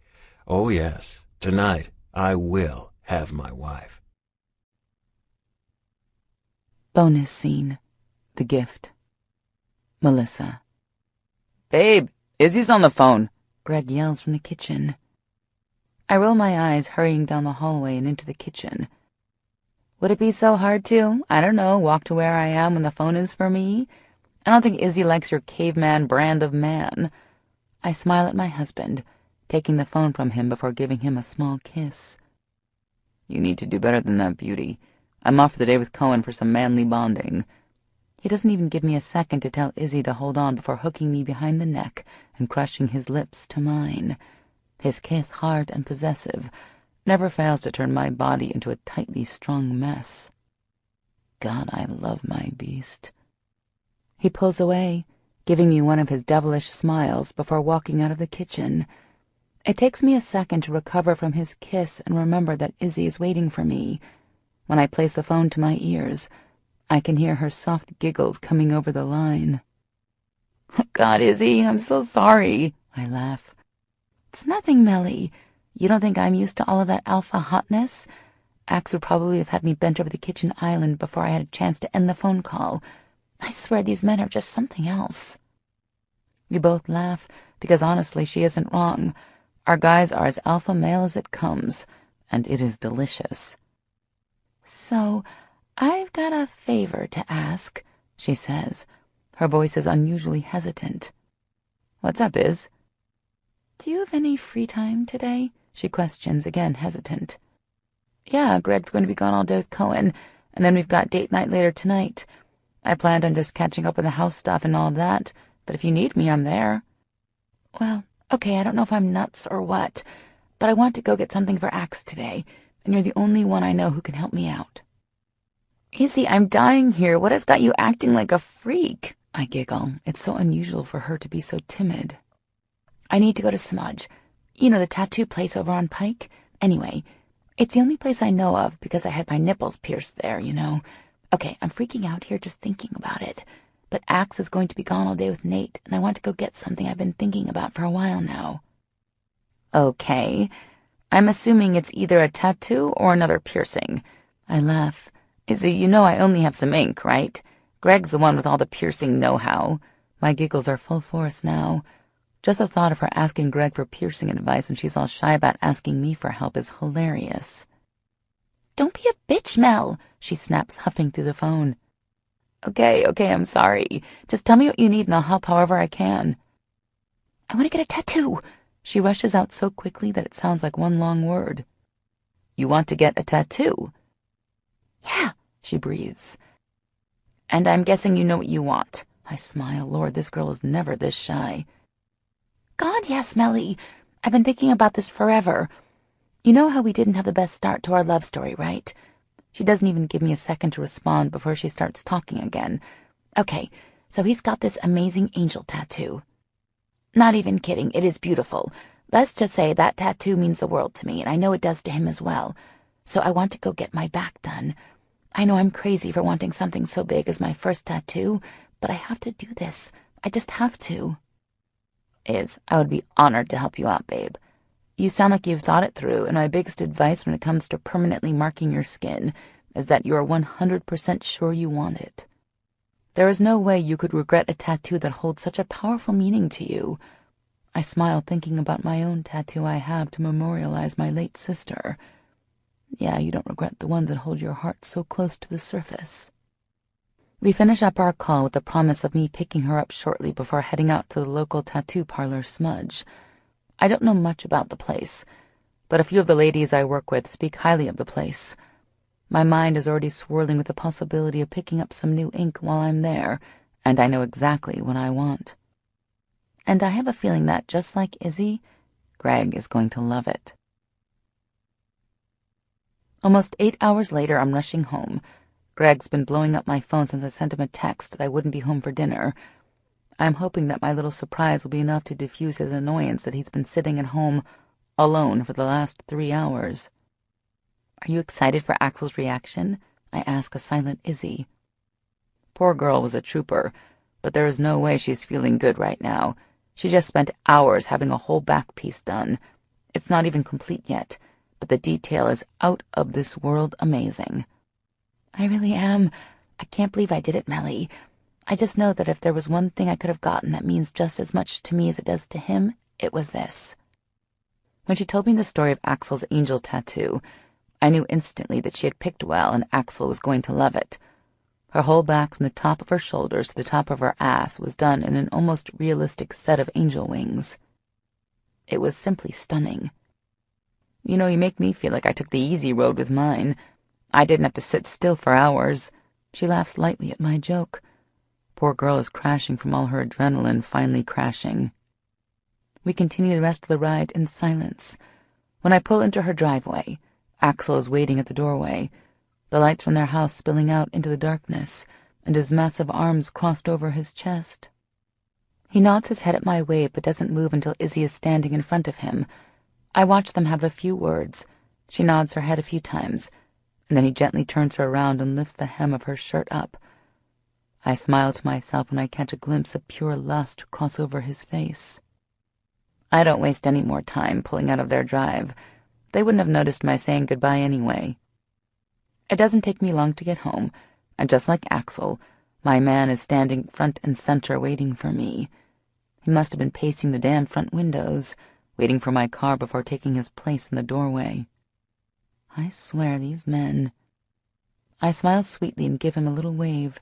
Oh yes, tonight I will have my wife. Bonus scene. The gift. Melissa. Babe, Izzy's on the phone, Greg yells from the kitchen. I roll my eyes, hurrying down the hallway and into the kitchen. Would it be so hard to, I don't know, walk to where I am when the phone is for me? I don't think Izzy likes your caveman brand of man. I smile at my husband, taking the phone from him before giving him a small kiss. You need to do better than that, beauty. I'm off for the day with Cohen for some manly bonding. He doesn't even give me a second to tell Izzy to hold on before hooking me behind the neck and crushing his lips to mine. His kiss, hard and possessive, never fails to turn my body into a tightly strung mess. God, I love my beast. He pulls away, giving me one of his devilish smiles before walking out of the kitchen. It takes me a second to recover from his kiss and remember that Izzy is waiting for me. When I place the phone to my ears, I can hear her soft giggles coming over the line. Oh God, Izzy, I'm so sorry, I laugh. It's nothing, Melly. You don't think I'm used to all of that alpha hotness? Axe would probably have had me bent over the kitchen island before I had a chance to end the phone call. I swear these men are just something else. We both laugh, because honestly she isn't wrong. Our guys are as alpha male as it comes, and it is delicious. So, I've got a favor to ask, she says. Her voice is unusually hesitant. What's up, Iz? Do you have any free time today? She questions, again hesitant. Yeah, Greg's going to be gone all day with Cohen, and then we've got date night later tonight. I planned on just catching up on the house stuff and all of that, but if you need me, I'm there. Well, okay, I don't know if I'm nuts or what, but I want to go get something for Axe today, and you're the only one I know who can help me out. Izzy, I'm dying here. What has got you acting like a freak? I giggle. It's so unusual for her to be so timid. I need to go to Smudge. You know, the tattoo place over on Pike? Anyway, it's the only place I know of because I had my nipples pierced there, you know. Okay, I'm freaking out here just thinking about it. But Axe is going to be gone all day with Nate, and I want to go get something I've been thinking about for a while now. Okay. I'm assuming it's either a tattoo or another piercing. I laugh. Izzy, you know I only have some ink, right? Greg's the one with all the piercing know-how. My giggles are full force now. Just the thought of her asking Greg for piercing advice when she's all shy about asking me for help is hilarious. Don't be a bitch, Mel, she snaps, huffing through the phone. Okay, I'm sorry. Just tell me what you need and I'll help however I can. I want to get a tattoo. She rushes out so quickly that it sounds like one long word. You want to get a tattoo? Yeah, she breathes. And I'm guessing you know what you want. I smile. Lord, this girl is never this shy. God, yes, Melly. I've been thinking about this forever. You know how we didn't have the best start to our love story, right? She doesn't even give me a second to respond before she starts talking again. Okay, so he's got this amazing angel tattoo. Not even kidding, it is beautiful. Let's just say that tattoo means the world to me, and I know it does to him as well. So I want to go get my back done. I know I'm crazy for wanting something so big as my first tattoo, but I have to do this. I just have to. I would be honored to help you out, babe. You sound like you've thought it through, and my biggest advice when it comes to permanently marking your skin is that you are 100% sure you want it. There is no way you could regret a tattoo that holds such a powerful meaning to you. I smile thinking about my own tattoo I have to memorialize my late sister. Yeah, you don't regret the ones that hold your heart so close to the surface. We finish up our call with the promise of me picking her up shortly before heading out to the local tattoo parlor, Smudge. I don't know much about the place, but a few of the ladies I work with speak highly of the place. My mind is already swirling with the possibility of picking up some new ink while I'm there, and I know exactly what I want. And I have a feeling that, just like Izzy, Greg is going to love it. Almost 8 hours later, I'm rushing home. Greg's been blowing up my phone since I sent him a text that I wouldn't be home for dinner. I'm hoping that my little surprise will be enough to diffuse his annoyance that he's been sitting at home alone for the last 3 hours. Are you excited for Axel's reaction? I ask a silent Izzy. Poor girl was a trooper, but there is no way she's feeling good right now. She just spent hours having a whole back piece done. It's not even complete yet, but the detail is out of this world amazing. I really am. I can't believe I did it, Melly. I just know that if there was one thing I could have gotten that means just as much to me as it does to him, it was this. When she told me the story of Axel's angel tattoo, I knew instantly that she had picked well and Axel was going to love it. Her whole back from the top of her shoulders to the top of her ass was done in an almost realistic set of angel wings. It was simply stunning. You know, you make me feel like I took the easy road with mine. I didn't have to sit still for hours. She laughs lightly at my joke. Poor girl is crashing from all her adrenaline, finally crashing. We continue the rest of the ride in silence. When I pull into her driveway, Axel is waiting at the doorway, the lights from their house spilling out into the darkness, and his massive arms crossed over his chest. He nods his head at my wave but doesn't move until Izzy is standing in front of him. I watch them have a few words. She nods her head a few times, and then he gently turns her around and lifts the hem of her shirt up. I smile to myself when I catch a glimpse of pure lust cross over his face. I don't waste any more time pulling out of their drive. They wouldn't have noticed my saying goodbye anyway. It doesn't take me long to get home, and just like Axel, my man is standing front and center waiting for me. He must have been pacing the damn front windows, waiting for my car before taking his place in the doorway. I swear, these men. I smile sweetly and give him a little wave.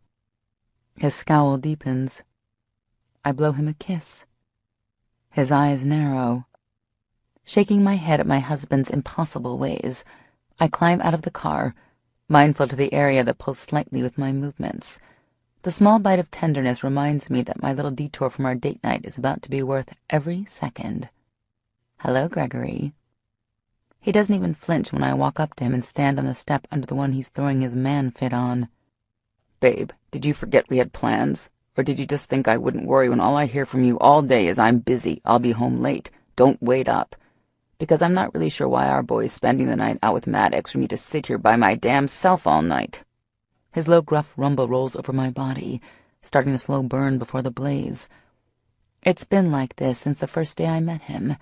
His scowl deepens. I blow him a kiss. His eyes narrow. Shaking my head at my husband's impossible ways, I climb out of the car, mindful to the area that pulls slightly with my movements. The small bite of tenderness reminds me that my little detour from our date night is about to be worth every second. Hello, Gregory. He doesn't even flinch when I walk up to him and stand on the step under the one he's throwing his man fit on. Babe, did you forget we had plans? Or did you just think I wouldn't worry when all I hear from you all day is I'm busy, I'll be home late, don't wait up? Because I'm not really sure why our boy's spending the night out with Maddox for me to sit here by my damn self all night. His low, gruff rumble rolls over my body, starting the slow burn before the blaze. It's been like this since the first day I met him.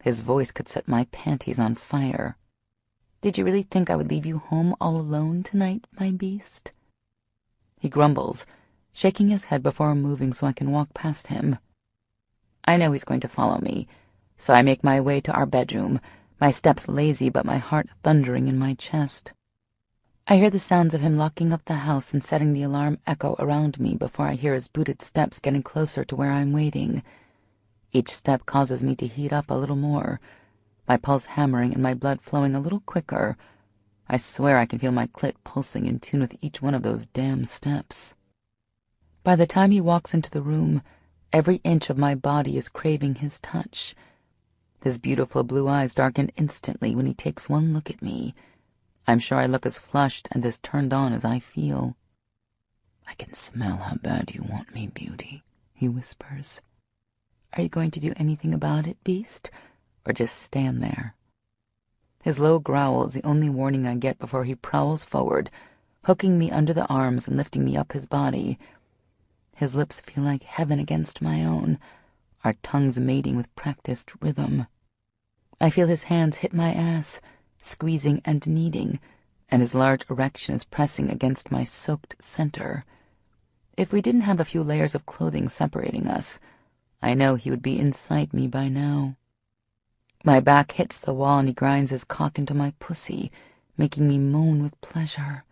His voice could set my panties on fire. Did you really think I would leave you home all alone tonight, my beast? He grumbles, shaking his head before moving so I can walk past him. I know he's going to follow me, so I make my way to our bedroom, my steps lazy but my heart thundering in my chest. I hear the sounds of him locking up the house and setting the alarm echo around me before I hear his booted steps getting closer to where I'm waiting. Each step causes me to heat up a little more, my pulse hammering and my blood flowing a little quicker. I swear I can feel my clit pulsing in tune with each one of those damn steps. By the time he walks into the room, every inch of my body is craving his touch. His beautiful blue eyes darken instantly when he takes one look at me. I'm sure I look as flushed and as turned on as I feel. I can smell how bad you want me, beauty, he whispers. Are you going to do anything about it, beast, or just stand there? His low growl is the only warning I get before he prowls forward, hooking me under the arms and lifting me up his body. His lips feel like heaven against my own, our tongues mating with practiced rhythm. I feel his hands hit my ass, squeezing and kneading, and his large erection is pressing against my soaked center. If we didn't have a few layers of clothing separating us, I know he would be inside me by now. My back hits the wall and he grinds his cock into my pussy, making me moan with pleasure.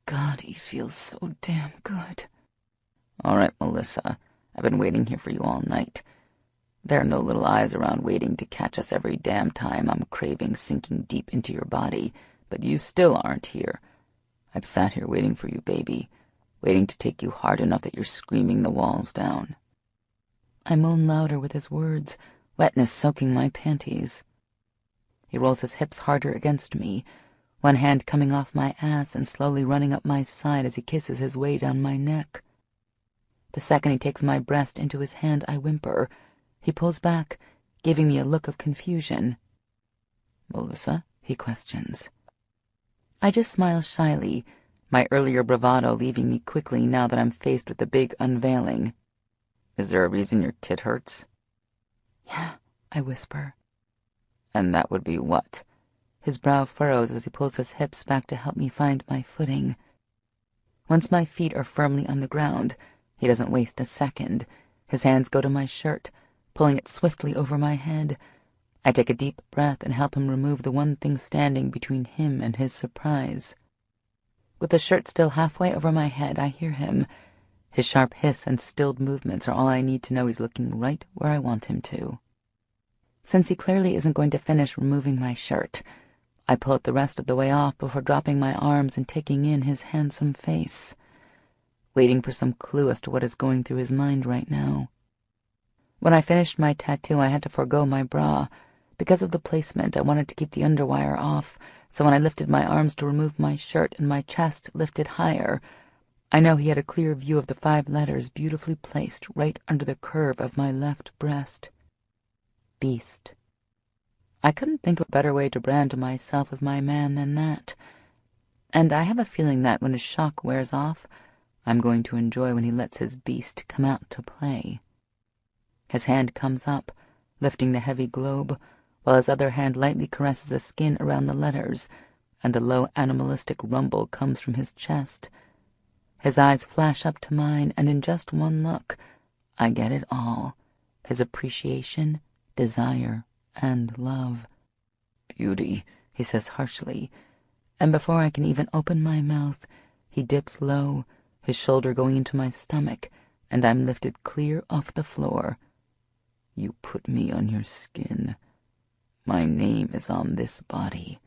God, he feels so damn good. All right, Melissa, I've been waiting here for you all night. There are no little eyes around waiting to catch us every damn time I'm craving sinking deep into your body, but you still aren't here. I've sat here waiting for you, baby, waiting to take you hard enough that you're screaming the walls down. I moan louder with his words, wetness soaking my panties. He rolls his hips harder against me, one hand coming off my ass and slowly running up my side as he kisses his way down my neck. The second he takes my breast into his hand, I whimper. He pulls back, giving me a look of confusion. Melissa? He questions. I just smile shyly, my earlier bravado leaving me quickly now that I'm faced with the big unveiling. Is there a reason your tit hurts? Yeah, I whisper. And that would be what? His brow furrows as he pulls his hips back to help me find my footing. Once my feet are firmly on the ground, he doesn't waste a second. His hands go to my shirt, pulling it swiftly over my head. I take a deep breath and help him remove the one thing standing between him and his surprise. With the shirt still halfway over my head, I hear him. His sharp hiss and stilled movements are all I need to know he's looking right where I want him to. Since he clearly isn't going to finish removing my shirt, I pull it the rest of the way off before dropping my arms and taking in his handsome face. waiting for some clue as to what is going through his mind right now. When I finished my tattoo, I had to forego my bra. Because of the placement, I wanted to keep the underwire off, so when I lifted my arms to remove my shirt and my chest lifted higher, I know he had a clear view of the 5 letters beautifully placed right under the curve of my left breast. Beast. I couldn't think of a better way to brand myself as my man than that. And I have a feeling that when his shock wears off, I'm going to enjoy when he lets his beast come out to play. His hand comes up, lifting the heavy globe, while his other hand lightly caresses the skin around the letters, and a low animalistic rumble comes from his chest. His eyes flash up to mine, and in just one look, I get it all. His appreciation, desire, and love. Beauty, he says harshly, and before I can even open my mouth, he dips low, his shoulder going into my stomach, and I'm lifted clear off the floor. You put me on your skin. My name is on this body.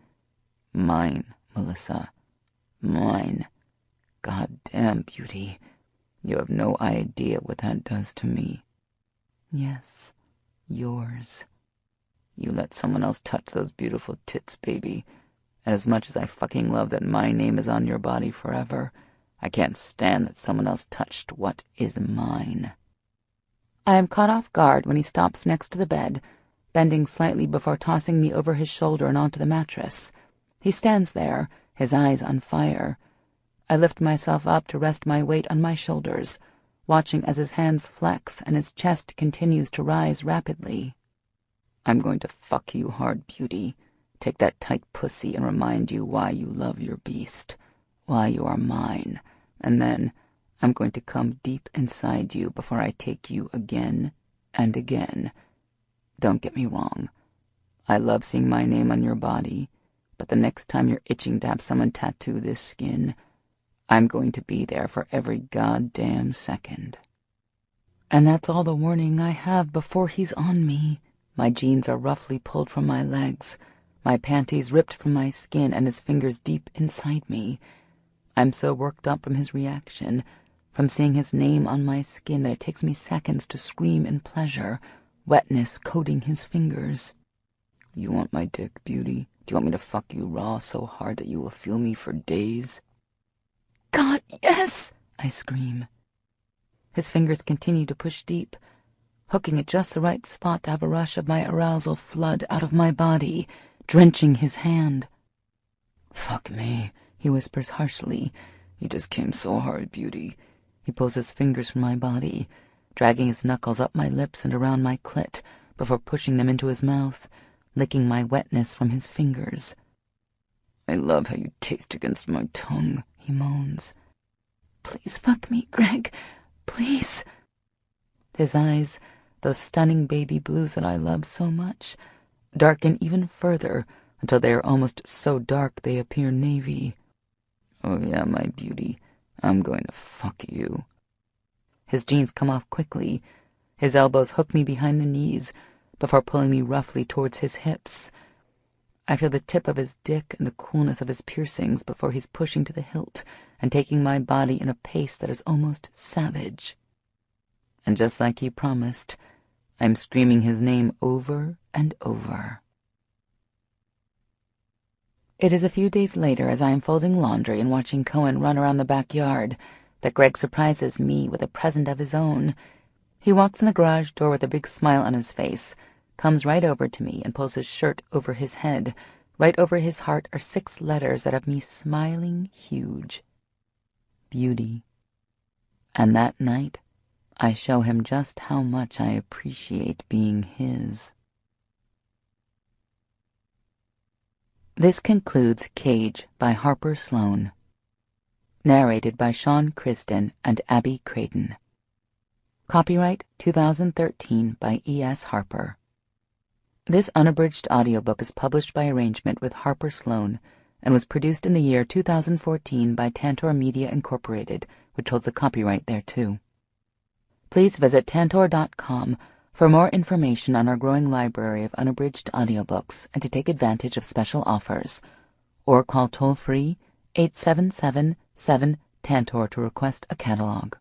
Mine, Melissa. Mine. Goddamn, Beauty. You have no idea what that does to me. Yes, yours. You let someone else touch those beautiful tits, baby. And as much as I fucking love that my name is on your body forever, I can't stand that someone else touched what is mine. I am caught off guard when he stops next to the bed, bending slightly before tossing me over his shoulder and onto the mattress. He stands there, his eyes on fire. I lift myself up to rest my weight on my shoulders, watching as his hands flex and his chest continues to rise rapidly. I'm going to fuck you hard, Beauty. Take that tight pussy and remind you why you love your beast, why you are mine, and then I'm going to come deep inside you before I take you again and again. Don't get me wrong. I love seeing my name on your body, but the next time you're itching to have someone tattoo this skin, I'm going to be there for every goddamn second. And that's all the warning I have before he's on me. My jeans are roughly pulled from my legs, my panties ripped from my skin, and his fingers deep inside me. I'm so worked up from his reaction, from seeing his name on my skin, that it takes me seconds to scream in pleasure, wetness coating his fingers. You want my dick, Beauty? Do you want me to fuck you raw so hard that you will feel me for days? God, yes! I scream. His fingers continue to push deep, hooking at just the right spot to have a rush of my arousal flood out of my body, drenching his hand. Fuck me, he whispers harshly. You just came so hard, Beauty. He pulls his fingers from my body, dragging his knuckles up my lips and around my clit before pushing them into his mouth, licking my wetness from his fingers. I love how you taste against my tongue, he moans. Please fuck me, Greg. Please. His eyes, those stunning baby blues that I love so much, darken even further until they are almost so dark they appear navy. Oh yeah, my Beauty. I'm going to fuck you. His jeans come off quickly. His elbows hook me behind the knees before pulling me roughly towards his hips. I feel the tip of his dick and the coolness of his piercings before he's pushing to the hilt and taking my body in a pace that is almost savage. And just like he promised, I'm screaming his name over and over. It is a few days later, as I am folding laundry and watching Cohen run around the backyard, that Greg surprises me with a present of his own. He walks in the garage door with a big smile on his face, comes right over to me and pulls his shirt over his head. Right over his heart are 6 letters that have me smiling huge. Beauty. And that night, I show him just how much I appreciate being his. This concludes Cage by Harper Sloan. Narrated by Sean Crisden and Abby Creighton. Copyright 2013 by E.S. Harper. This unabridged audiobook is published by arrangement with Harper Sloan and was produced in the year 2014 by Tantor Media Incorporated, which holds the copyright thereto. Please visit tantor.com for more information on our growing library of unabridged audiobooks and to take advantage of special offers, or call toll-free 877-7 Tantor to request a catalog.